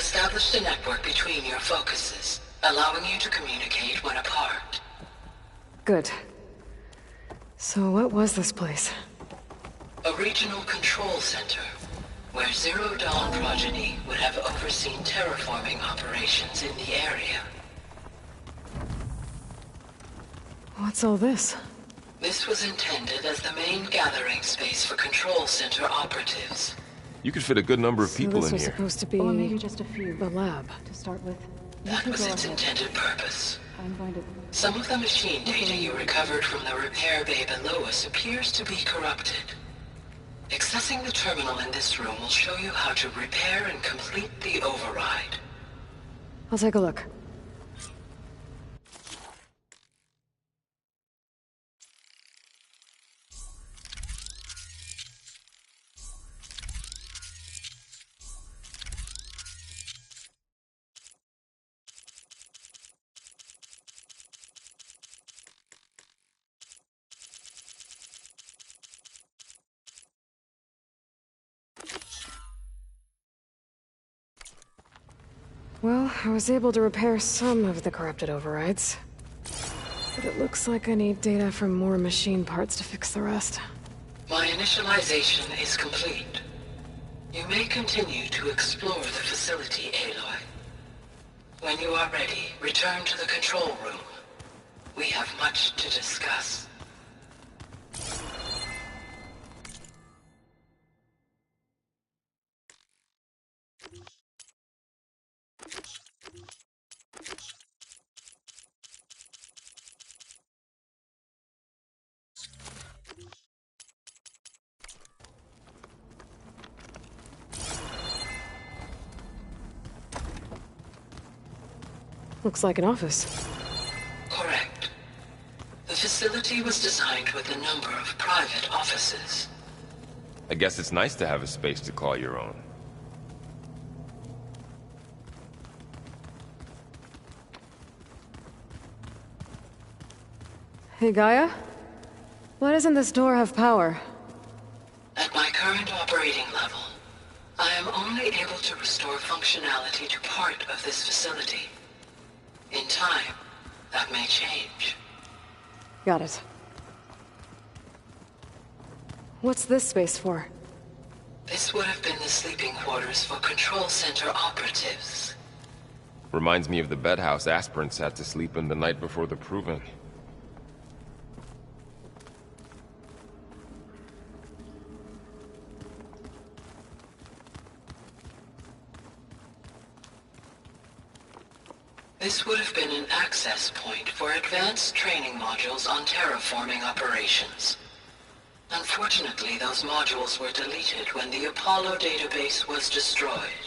established a network between your focuses, allowing you to communicate when apart. Good. So what was this place? A regional control center, where Zero Dawn progeny would have overseen terraforming operations in the area. What's all this? This was intended as the main gathering space for control center operatives. You could fit a good number of people this in was here. Supposed to be Or maybe just a few. The lab. To start with. That was its intended purpose. I'm going to... Some of the machine data you recovered from the repair bay below us appears to be corrupted. Accessing the terminal in this room will show you how to repair and complete the override. I'll take a look. Well, I was able to repair some of the corrupted overrides. But it looks like I need data from more machine parts to fix the rest. My initialization is complete. You may continue to explore the facility, Aloy. When you are ready, return to the control room. We have much to discuss. Looks like an office. Correct. The facility was designed with a number of private offices. I guess it's nice to have a space to call your own. Hey, Gaia? Why doesn't this door have power? At my current operating level, I am only able to restore functionality to part of this facility. In time, that may change. Got it. What's this space for? This would have been the sleeping quarters for control center operatives. Reminds me of the bedhouse aspirants had to sleep in the night before the proving. This would have been an access point for advanced training modules on terraforming operations. Unfortunately, those modules were deleted when the Apollo database was destroyed.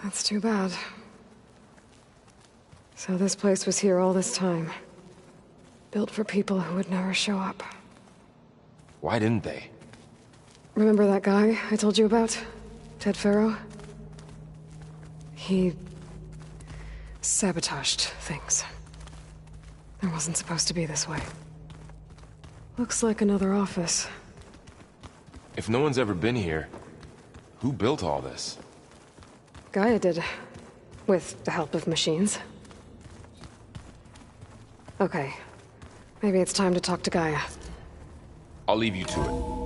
That's too bad. So this place was here all this time. Built for people who would never show up. Why didn't they? Remember that guy I told you about? Ted Faro? He sabotaged things. It wasn't supposed to be this way. Looks like another office. If no one's ever been here, who built all this? Gaia did. With the help of machines. Okay. Maybe it's time to talk to Gaia. I'll leave you to it.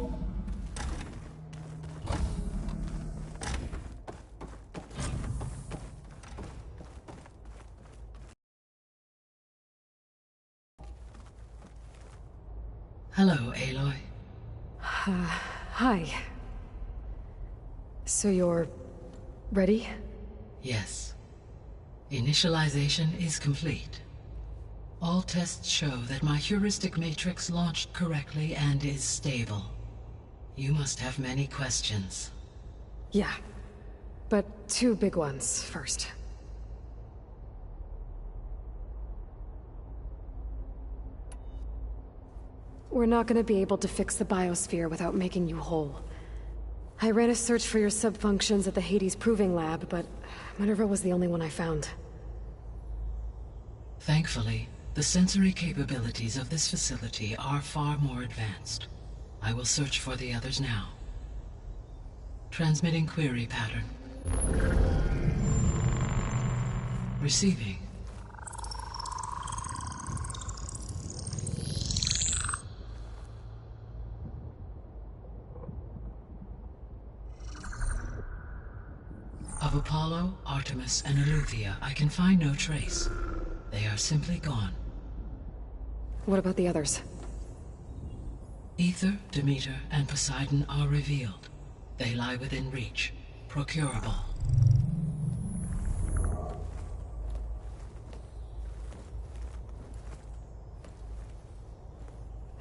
Hello, Aloy. Hi. So you're... ready? Yes. Initialization is complete. All tests show that my heuristic matrix launched correctly and is stable. You must have many questions. Yeah. But two big ones first. We're not gonna be able to fix the biosphere without making you whole. I ran a search for your subfunctions at the Hades Proving Lab, but Minerva was the only one I found. Thankfully, the sensory capabilities of this facility are far more advanced. I will search for the others now. Transmitting query pattern. Receiving. Of Apollo, Artemis, and Eleuthia, I can find no trace. They are simply gone. What about the others? Aether, Demeter, and Poseidon are revealed. They lie within reach, procurable.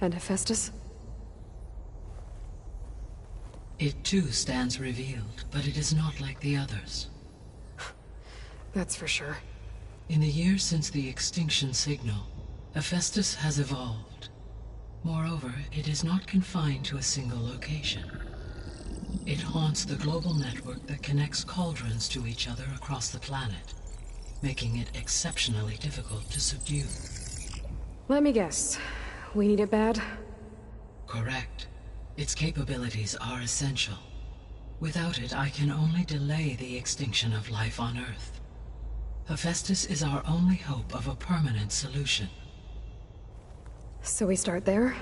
And Hephaestus? It too stands revealed, but it is not like the others. That's for sure. In the years since the extinction signal, Hephaestus has evolved. Moreover, it is not confined to a single location. It haunts the global network that connects cauldrons to each other across the planet, making it exceptionally difficult to subdue. Let me guess. We need it bad? Correct. Its capabilities are essential. Without it, I can only delay the extinction of life on Earth. Hephaestus is our only hope of a permanent solution. So we start there?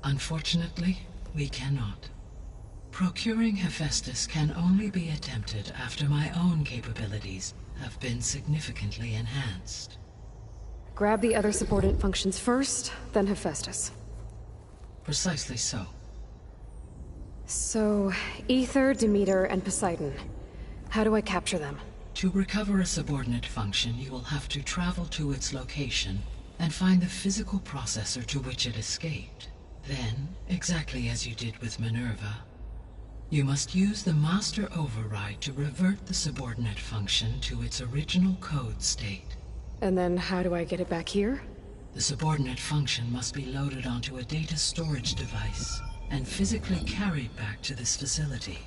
Unfortunately, we cannot. Procuring Hephaestus can only be attempted after my own capabilities have been significantly enhanced. Grab the other subordinate functions first, then Hephaestus. Precisely so. So, Aether, Demeter, and Poseidon. How do I capture them? To recover a subordinate function, you will have to travel to its location and find the physical processor to which it escaped. Then, exactly as you did with Minerva, you must use the Master Override to revert the subordinate function to its original code state. And then how do I get it back here? The subordinate function must be loaded onto a data storage device and physically carried back to this facility.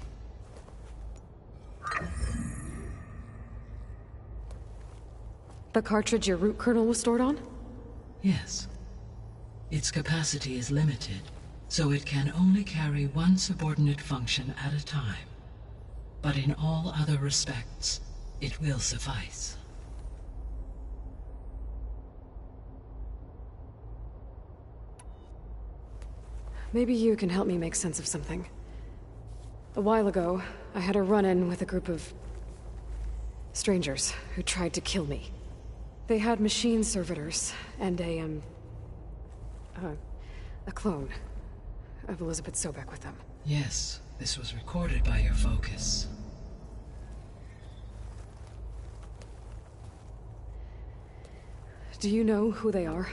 The cartridge your root kernel was stored on? Yes. Its capacity is limited, so it can only carry one subordinate function at a time. But in all other respects, it will suffice. Maybe you can help me make sense of something. A while ago, I had a run-in with a group of strangers who tried to kill me. They had machine servitors and a clone of Elizabeth Sobek with them. Yes, this was recorded by your focus. Do you know who they are?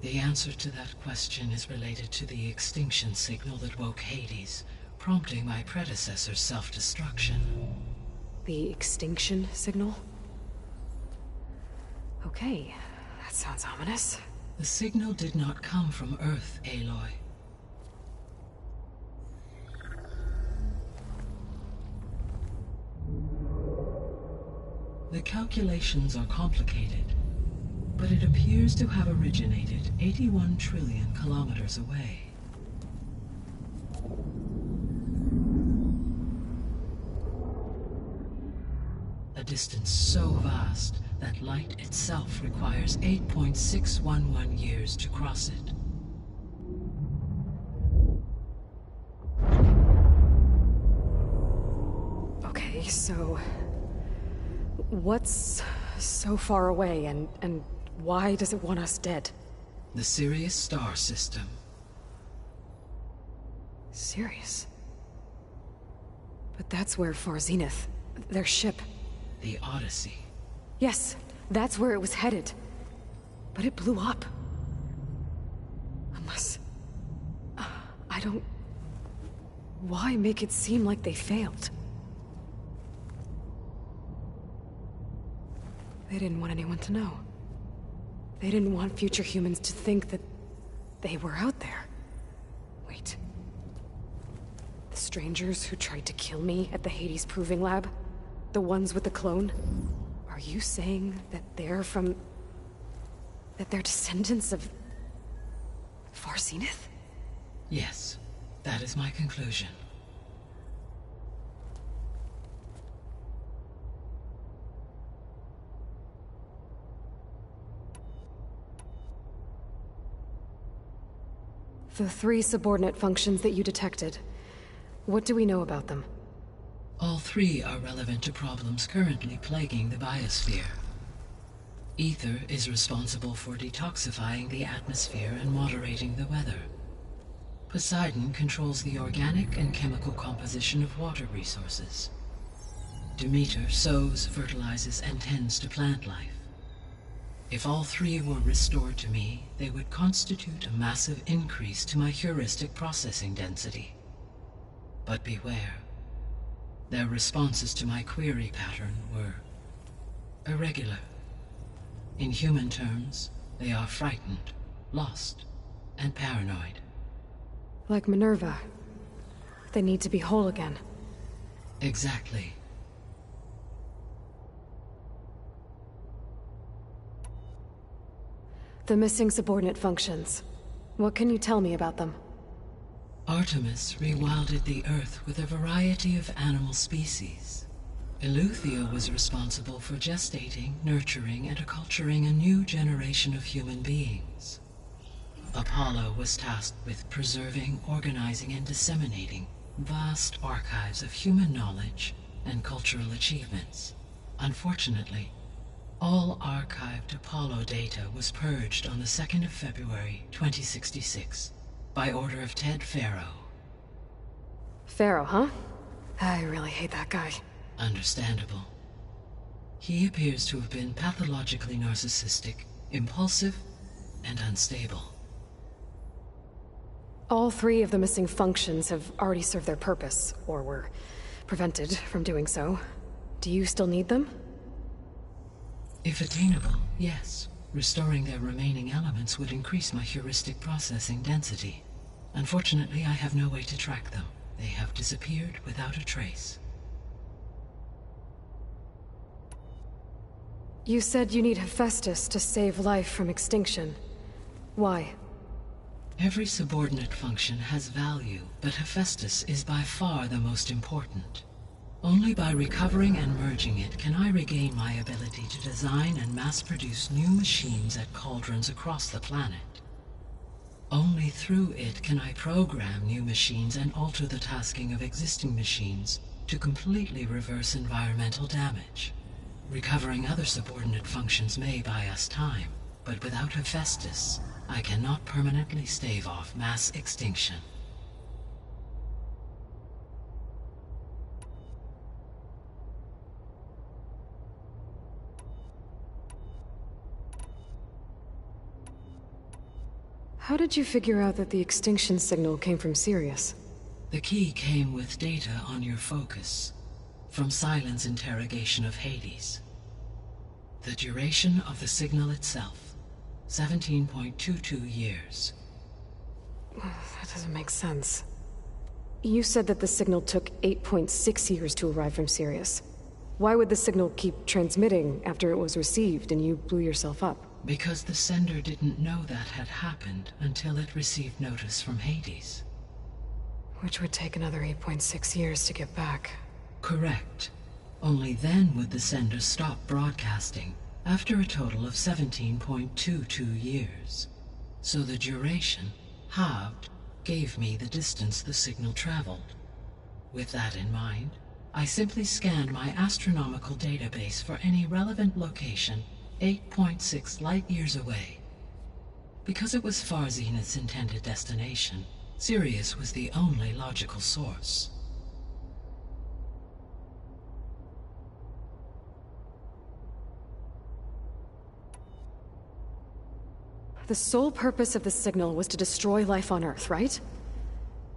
The answer to that question is related to the extinction signal that woke Hades, prompting my predecessor's self-destruction. The extinction signal? Okay, that sounds ominous. The signal did not come from Earth, Aloy. The calculations are complicated, but it appears to have originated 81 trillion kilometers away. A distance so vast that light itself requires 8.611 years to cross it. Okay, so what's so far away and why does it want us dead? The Sirius star system. Sirius? But that's where Far Zenith, their ship. The Odyssey. Yes, that's where it was headed. But it blew up. Unless... I don't... Why make it seem like they failed? They didn't want anyone to know. They didn't want future humans to think that they were out there. Wait. The strangers who tried to kill me at the Hades Proving Lab? The ones with the clone? Are you saying that they're from... that they're descendants of... Far Zenith? Yes, that is my conclusion. The 3 subordinate functions that you detected. What do we know about them? All 3 are relevant to problems currently plaguing the biosphere. Ether is responsible for detoxifying the atmosphere and moderating the weather. Poseidon controls the organic and chemical composition of water resources. Demeter sows, fertilizes, and tends to plant life. If all 3 were restored to me, they would constitute a massive increase to my heuristic processing density. But beware. Their responses to my query pattern were irregular. In human terms, they are frightened, lost, and paranoid. Like Minerva. They need to be whole again. Exactly. The missing subordinate functions. What can you tell me about them? Artemis rewilded the Earth with a variety of animal species. Eleuthia was responsible for gestating, nurturing, and acculturating a new generation of human beings. Apollo was tasked with preserving, organizing, and disseminating vast archives of human knowledge and cultural achievements. Unfortunately, all archived Apollo data was purged on the 2nd of February, 2066, by order of Ted Faro. Faro, huh? I really hate that guy. Understandable. He appears to have been pathologically narcissistic, impulsive, and unstable. All 3 of the missing functions have already served their purpose, or were prevented from doing so. Do you still need them? If attainable, yes. Restoring their remaining elements would increase my heuristic processing density. Unfortunately, I have no way to track them. They have disappeared without a trace. You said you need Hephaestus to save life from extinction. Why? Every subordinate function has value, but Hephaestus is by far the most important. Only by recovering and merging it can I regain my ability to design and mass-produce new machines at cauldrons across the planet. Only through it can I program new machines and alter the tasking of existing machines to completely reverse environmental damage. Recovering other subordinate functions may buy us time, but without Hephaestus, I cannot permanently stave off mass extinction. How did you figure out that the extinction signal came from Sirius? The key came with data on your focus, from Silent's interrogation of Hades. The duration of the signal itself, 17.22 years. That doesn't make sense. You said that the signal took 8.6 years to arrive from Sirius. Why would the signal keep transmitting after it was received and you blew yourself up? Because the sender didn't know that had happened until it received notice from Hades. Which would take another 8.6 years to get back. Correct. Only then would the sender stop broadcasting, after a total of 17.22 years. So the duration, halved, gave me the distance the signal traveled. With that in mind, I simply scanned my astronomical database for any relevant location 8.6 light-years away. Because it was Far Zenith's intended destination, Sirius was the only logical source. The sole purpose of the signal was to destroy life on Earth, right?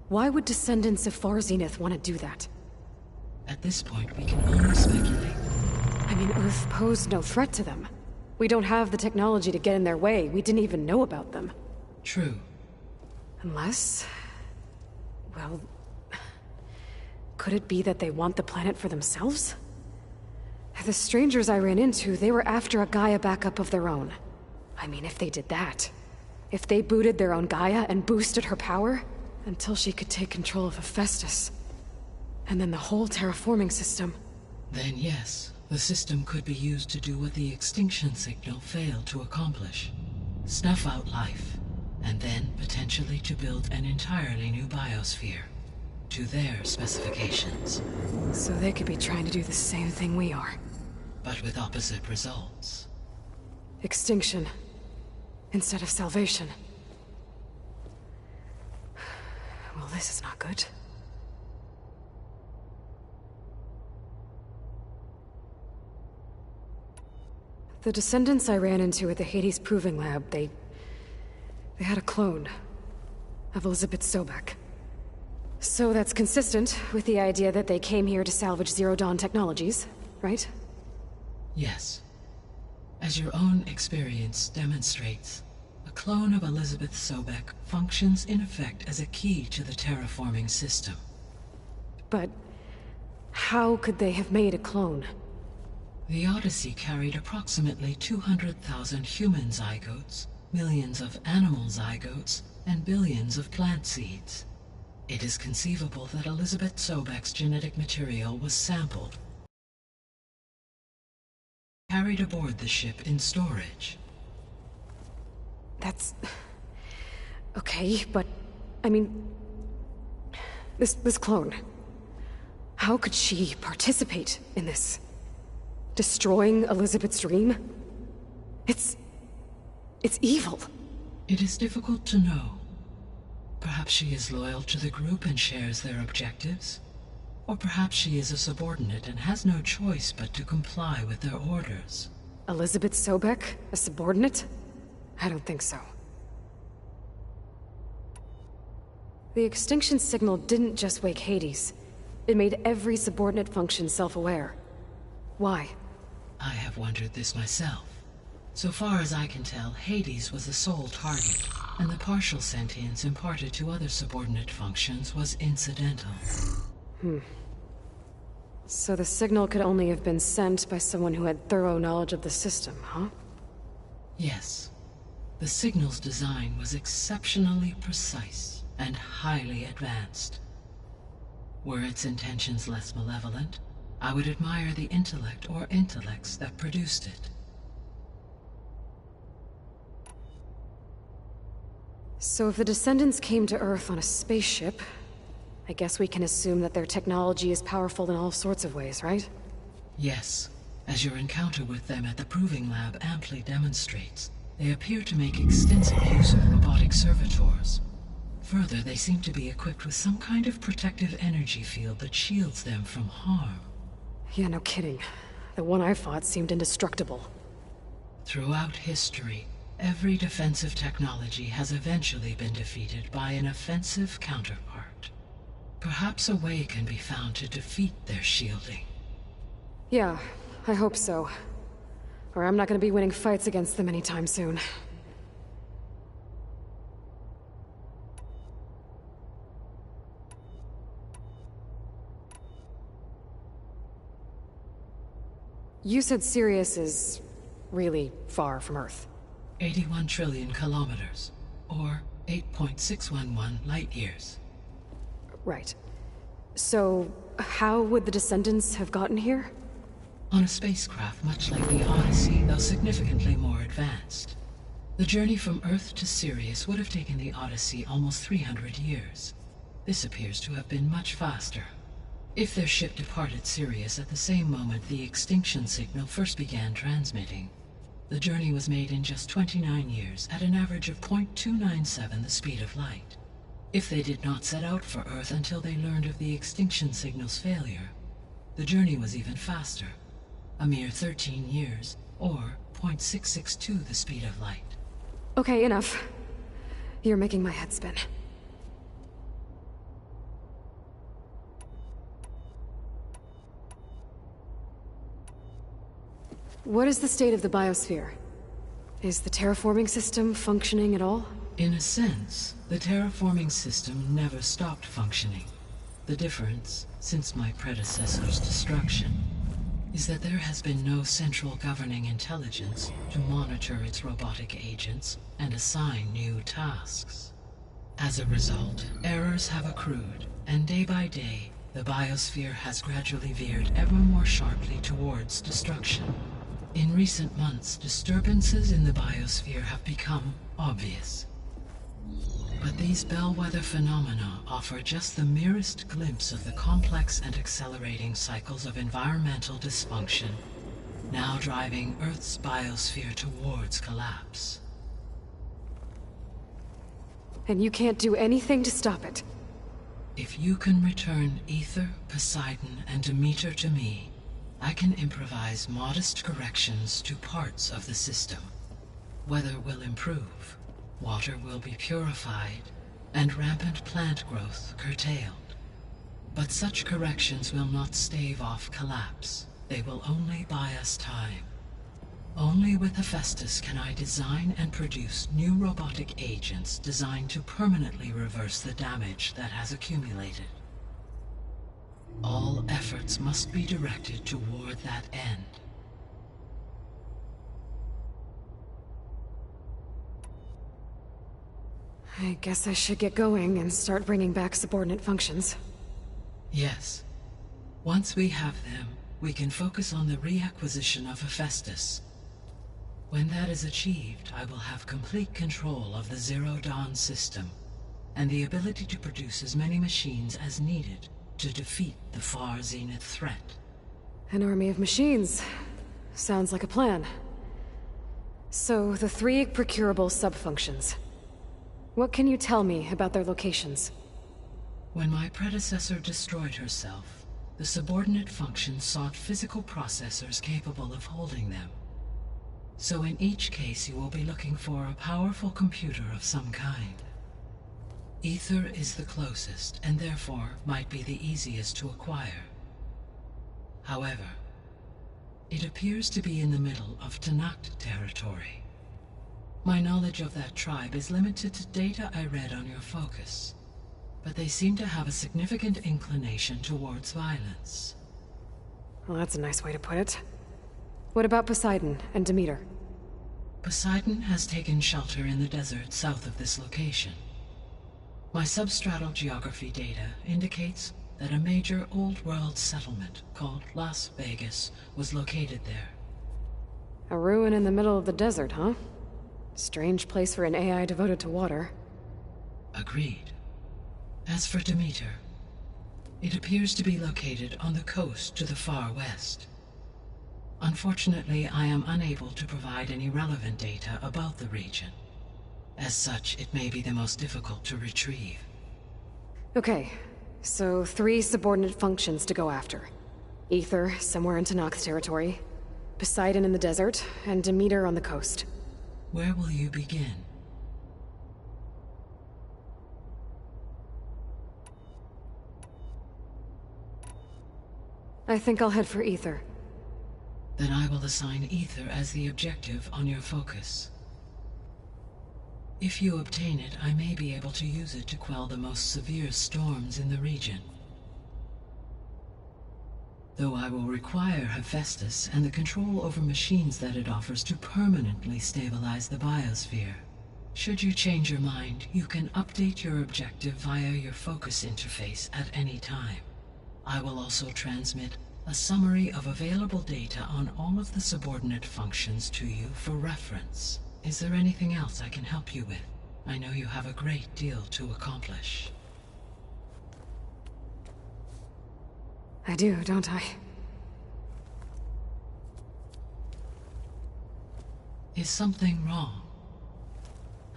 Why would descendants of Far Zenith want to do that? At this point, we can only speculate. I mean, Earth posed no threat to them. We don't have the technology to get in their way. We didn't even know about them. True. Unless... well... could it be that they want the planet for themselves? The strangers I ran into, they were after a Gaia backup of their own. I mean, if they did that... if they booted their own Gaia and boosted her power... until she could take control of Hephaestus. And then the whole terraforming system. Then yes, the system could be used to do what the extinction signal failed to accomplish. Snuff out life, and then potentially to build an entirely new biosphere, to their specifications. So they could be trying to do the same thing we are. But with opposite results. Extinction instead of salvation. Well, this is not good. The descendants I ran into at the Hades Proving Lab, they had a clone of Elizabeth Sobek. So that's consistent with the idea that they came here to salvage Zero Dawn technologies, right? Yes. As your own experience demonstrates, a clone of Elizabeth Sobek functions in effect as a key to the terraforming system. But how could they have made a clone? The Odyssey carried approximately 200,000 human zygotes, millions of animal zygotes, and billions of plant seeds. It is conceivable that Elizabeth Sobek's genetic material was sampled, carried aboard the ship in storage. That's... okay, but... I mean... This clone... How could she participate in this? Destroying Elizabeth's dream? It's evil. It is difficult to know. Perhaps she is loyal to the group and shares their objectives. Or perhaps she is a subordinate and has no choice but to comply with their orders. Elizabeth Sobek? A subordinate? I don't think so. The extinction signal didn't just wake Hades. It made every subordinate function self-aware. Why? I have wondered this myself. So far as I can tell, Hades was the sole target, and the partial sentience imparted to other subordinate functions was incidental. So the signal could only have been sent by someone who had thorough knowledge of the system, huh? Yes. The signal's design was exceptionally precise and highly advanced. Were its intentions less malevolent, I would admire the intellect or intellects that produced it. So if the descendants came to Earth on a spaceship, I guess we can assume that their technology is powerful in all sorts of ways, right? Yes. As your encounter with them at the Proving Lab amply demonstrates, they appear to make extensive use of robotic servitors. Further, they seem to be equipped with some kind of protective energy field that shields them from harm. Yeah, no kidding. The one I fought seemed indestructible. Throughout history, every defensive technology has eventually been defeated by an offensive counterpart. Perhaps a way can be found to defeat their shielding. Yeah, I hope so. Or I'm not gonna be winning fights against them anytime soon. You said Sirius is really far from Earth. 81 trillion kilometers, or 8.611 light-years. Right. So, how would the descendants have gotten here? On a spacecraft much like the Odyssey, though significantly more advanced. The journey from Earth to Sirius would have taken the Odyssey almost 300 years. This appears to have been much faster. If their ship departed Sirius at the same moment the extinction signal first began transmitting, the journey was made in just 29 years at an average of 0.297 the speed of light. If they did not set out for Earth until they learned of the extinction signal's failure, the journey was even faster, a mere 13 years, or 0.662 the speed of light. Okay, enough. You're making my head spin. What is the state of the biosphere? Is the terraforming system functioning at all? In a sense, the terraforming system never stopped functioning. The difference, since my predecessor's destruction, is that there has been no central governing intelligence to monitor its robotic agents and assign new tasks. As a result, errors have accrued, and day by day, the biosphere has gradually veered ever more sharply towards destruction. In recent months, disturbances in the biosphere have become obvious. But these bellwether phenomena offer just the merest glimpse of the complex and accelerating cycles of environmental dysfunction, now driving Earth's biosphere towards collapse. And you can't do anything to stop it? If you can return Aether, Poseidon, and Demeter to me, I can improvise modest corrections to parts of the system. Weather will improve, water will be purified, and rampant plant growth curtailed. But such corrections will not stave off collapse. They will only buy us time. Only with Hephaestus can I design and produce new robotic agents designed to permanently reverse the damage that has accumulated. All efforts must be directed toward that end. I guess I should get going and start bringing back subordinate functions. Yes. Once we have them, we can focus on the reacquisition of Hephaestus. When that is achieved, I will have complete control of the Zero Dawn system, and the ability to produce as many machines as needed to defeat the Far Zenith threat. An army of machines. Sounds like a plan. So, the 3 procurable sub-functions. What can you tell me about their locations? When my predecessor destroyed herself, the subordinate functions sought physical processors capable of holding them. So in each case you will be looking for a powerful computer of some kind. Aether is the closest, and therefore might be the easiest to acquire. However, it appears to be in the middle of Tenakth territory. My knowledge of that tribe is limited to data I read on your focus, but they seem to have a significant inclination towards violence. Well, that's a nice way to put it. What about Poseidon and Demeter? Poseidon has taken shelter in the desert south of this location. My substratal geography data indicates that a major old-world settlement called Las Vegas was located there. A ruin in the middle of the desert, huh? Strange place for an AI devoted to water. Agreed. As for Demeter, it appears to be located on the coast to the far west. Unfortunately, I am unable to provide any relevant data about the region. As such, it may be the most difficult to retrieve. Okay, so 3 subordinate functions to go after. Aether, somewhere in Tenakth territory, Poseidon in the desert, and Demeter on the coast. Where will you begin? I think I'll head for Aether. Then I will assign Aether as the objective on your focus. If you obtain it, I may be able to use it to quell the most severe storms in the region. Though I will require Hephaestus and the control over machines that it offers to permanently stabilize the biosphere. Should you change your mind, you can update your objective via your focus interface at any time. I will also transmit a summary of available data on all of the subordinate functions to you for reference. Is there anything else I can help you with? I know you have a great deal to accomplish. I do, don't I? Is something wrong?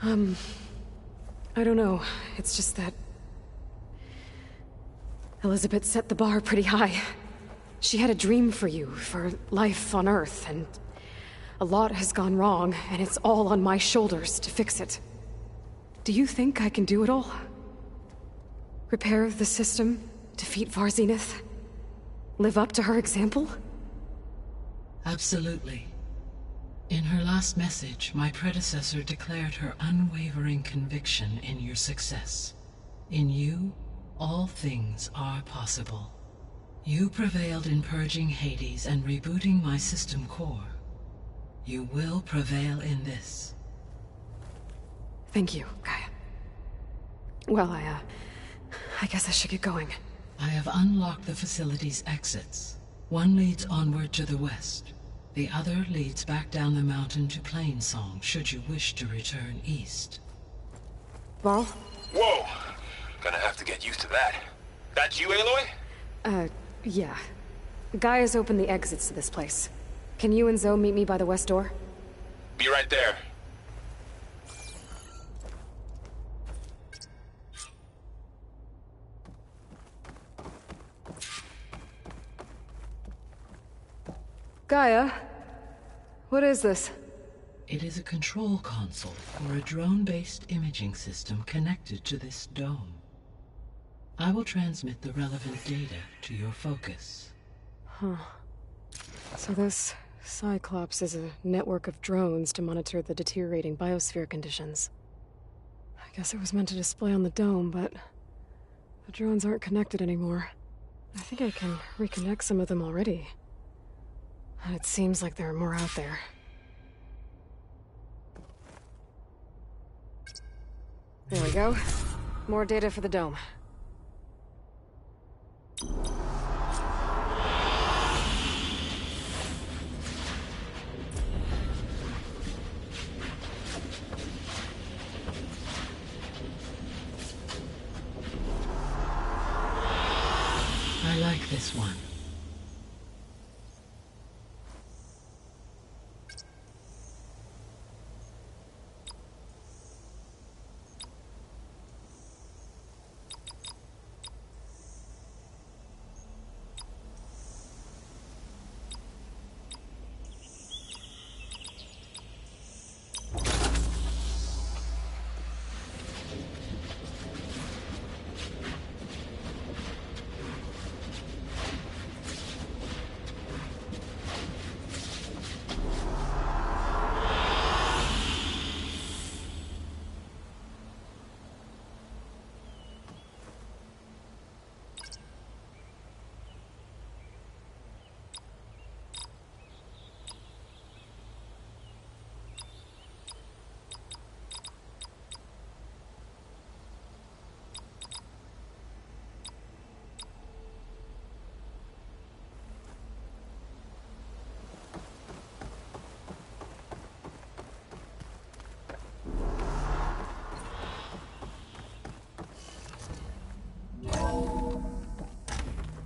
I don't know. It's just that Elizabeth set the bar pretty high. She had a dream for you, for life on Earth, and a lot has gone wrong, and it's all on my shoulders to fix it. Do you think I can do it all? Repair the system, defeat Far Zenith, live up to her example? Absolutely. In her last message, my predecessor declared her unwavering conviction in your success. In you, all things are possible. You prevailed in purging Hades and rebooting my system core. You will prevail in this. Thank you, Gaia. Well, I guess I should get going. I have unlocked the facility's exits. One leads onward to the west. The other leads back down the mountain to Plainsong, should you wish to return east. Varl? Whoa! Gonna have to get used to that. That's you, Aloy? Yeah. Gaia's opened the exits to this place. Can you and Zoe meet me by the west door? Be right there. Gaia? What is this? It is a control console for a drone-based imaging system connected to this dome. I will transmit the relevant data to your focus. Huh. So this Cyclops is a network of drones to monitor the deteriorating biosphere conditions. I guess it was meant to display on the dome, but the drones aren't connected anymore. I think I can reconnect some of them already. And it seems like there are more out there. There we go. More data for the dome. I like this one.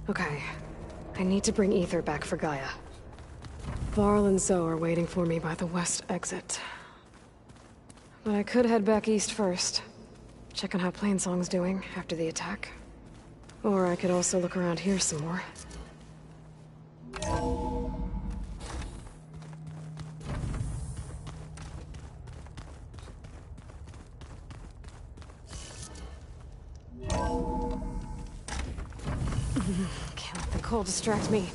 Okay. I need to bring Ether back for Gaia. Varl and Zoe are waiting for me by the west exit. But I could head back east first. Check on how Plainsong's doing after the attack. Or I could also look around here some more. Can't let the cold distract me.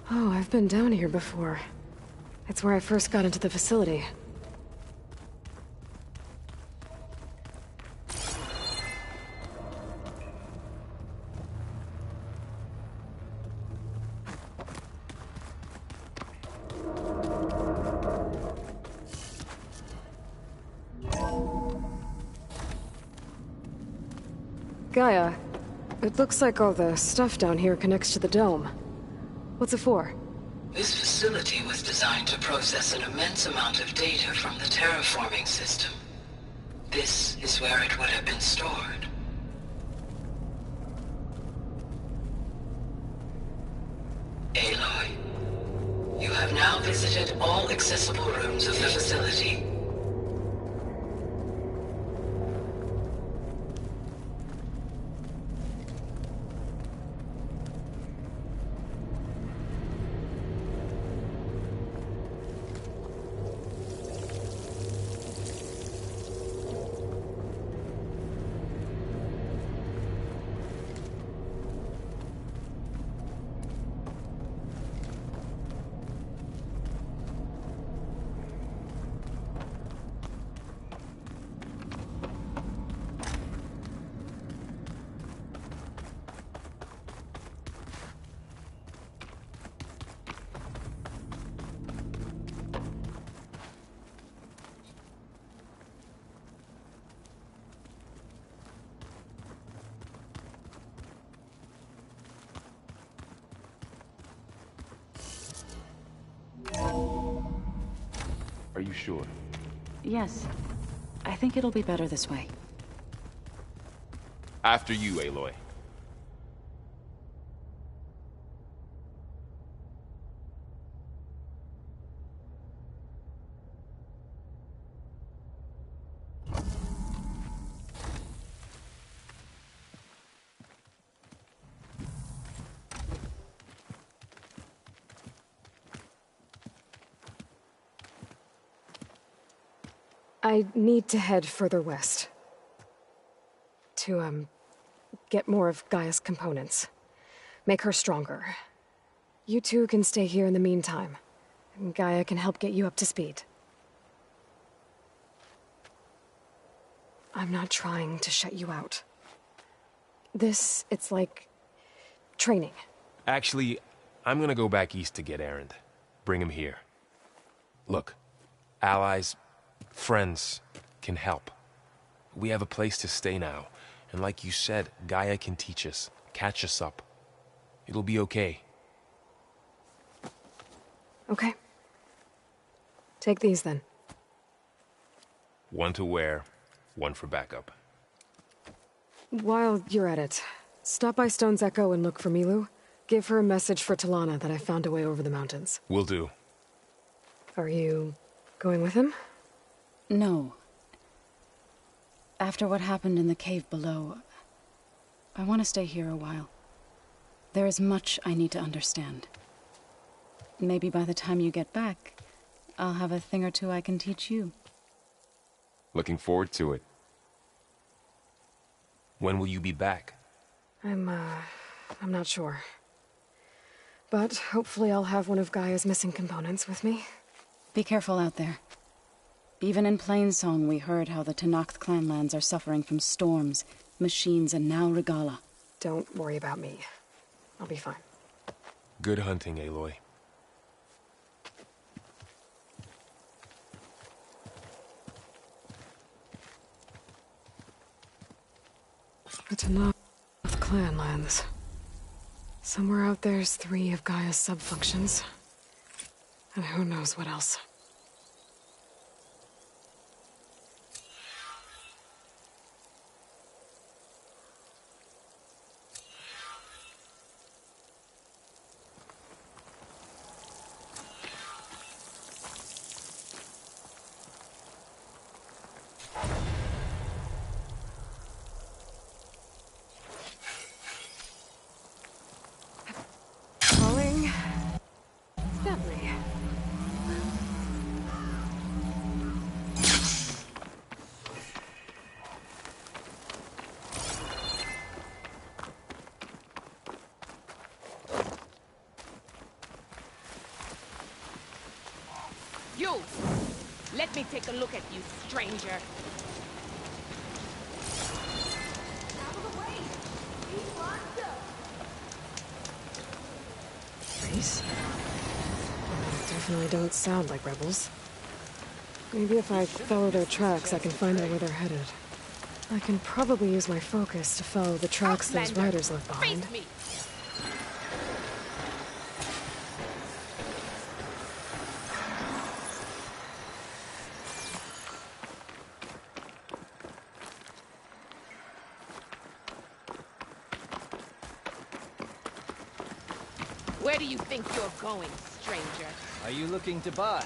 Oh, I've been down here before. It's where I first got into the facility. Gaia, it looks like all the stuff down here connects to the dome. What's it for? This facility was designed to process an immense amount of data from the terraforming system. This is where it would have been stored. Aloy, you have now visited all accessible rooms of the facility. Are you sure? Yes. I think it'll be better this way. After you, Aloy. I need to head further west. To, get more of Gaia's components. Make her stronger. You two can stay here in the meantime. And Gaia can help get you up to speed. I'm not trying to shut you out. It's like... training. Actually, I'm gonna go back east to get Erend. Bring him here. Look, allies, friends can help. We have a place to stay now. And like you said, Gaia can teach us, catch us up. It'll be okay. Okay. Take these then. One to wear, one for backup. While you're at it, stop by Stone's Echo and look for Milu. Give her a message for Talana that I found a way over the mountains. Will do. Are you going with him? No. After what happened in the cave below, I want to stay here a while. There is much I need to understand. Maybe by the time you get back, I'll have a thing or two I can teach you. Looking forward to it. When will you be back? I'm not sure. But hopefully I'll have one of Gaia's missing components with me. Be careful out there. Even in Plainsong, we heard how the Tenakth clanlands are suffering from storms, machines, and now Regalla. Don't worry about me. I'll be fine. Good hunting, Aloy. The Tenakth clanlands. Somewhere out there's 3 of Gaia's sub-functions. And who knows what else. You! Let me take a look at you, stranger. Race? Definitely don't sound like rebels. Maybe if I follow their tracks, I can find out where they're headed. I can probably use my focus to follow the tracks those riders left behind. Face me. Where do you think you're going, stranger? Are you looking to buy?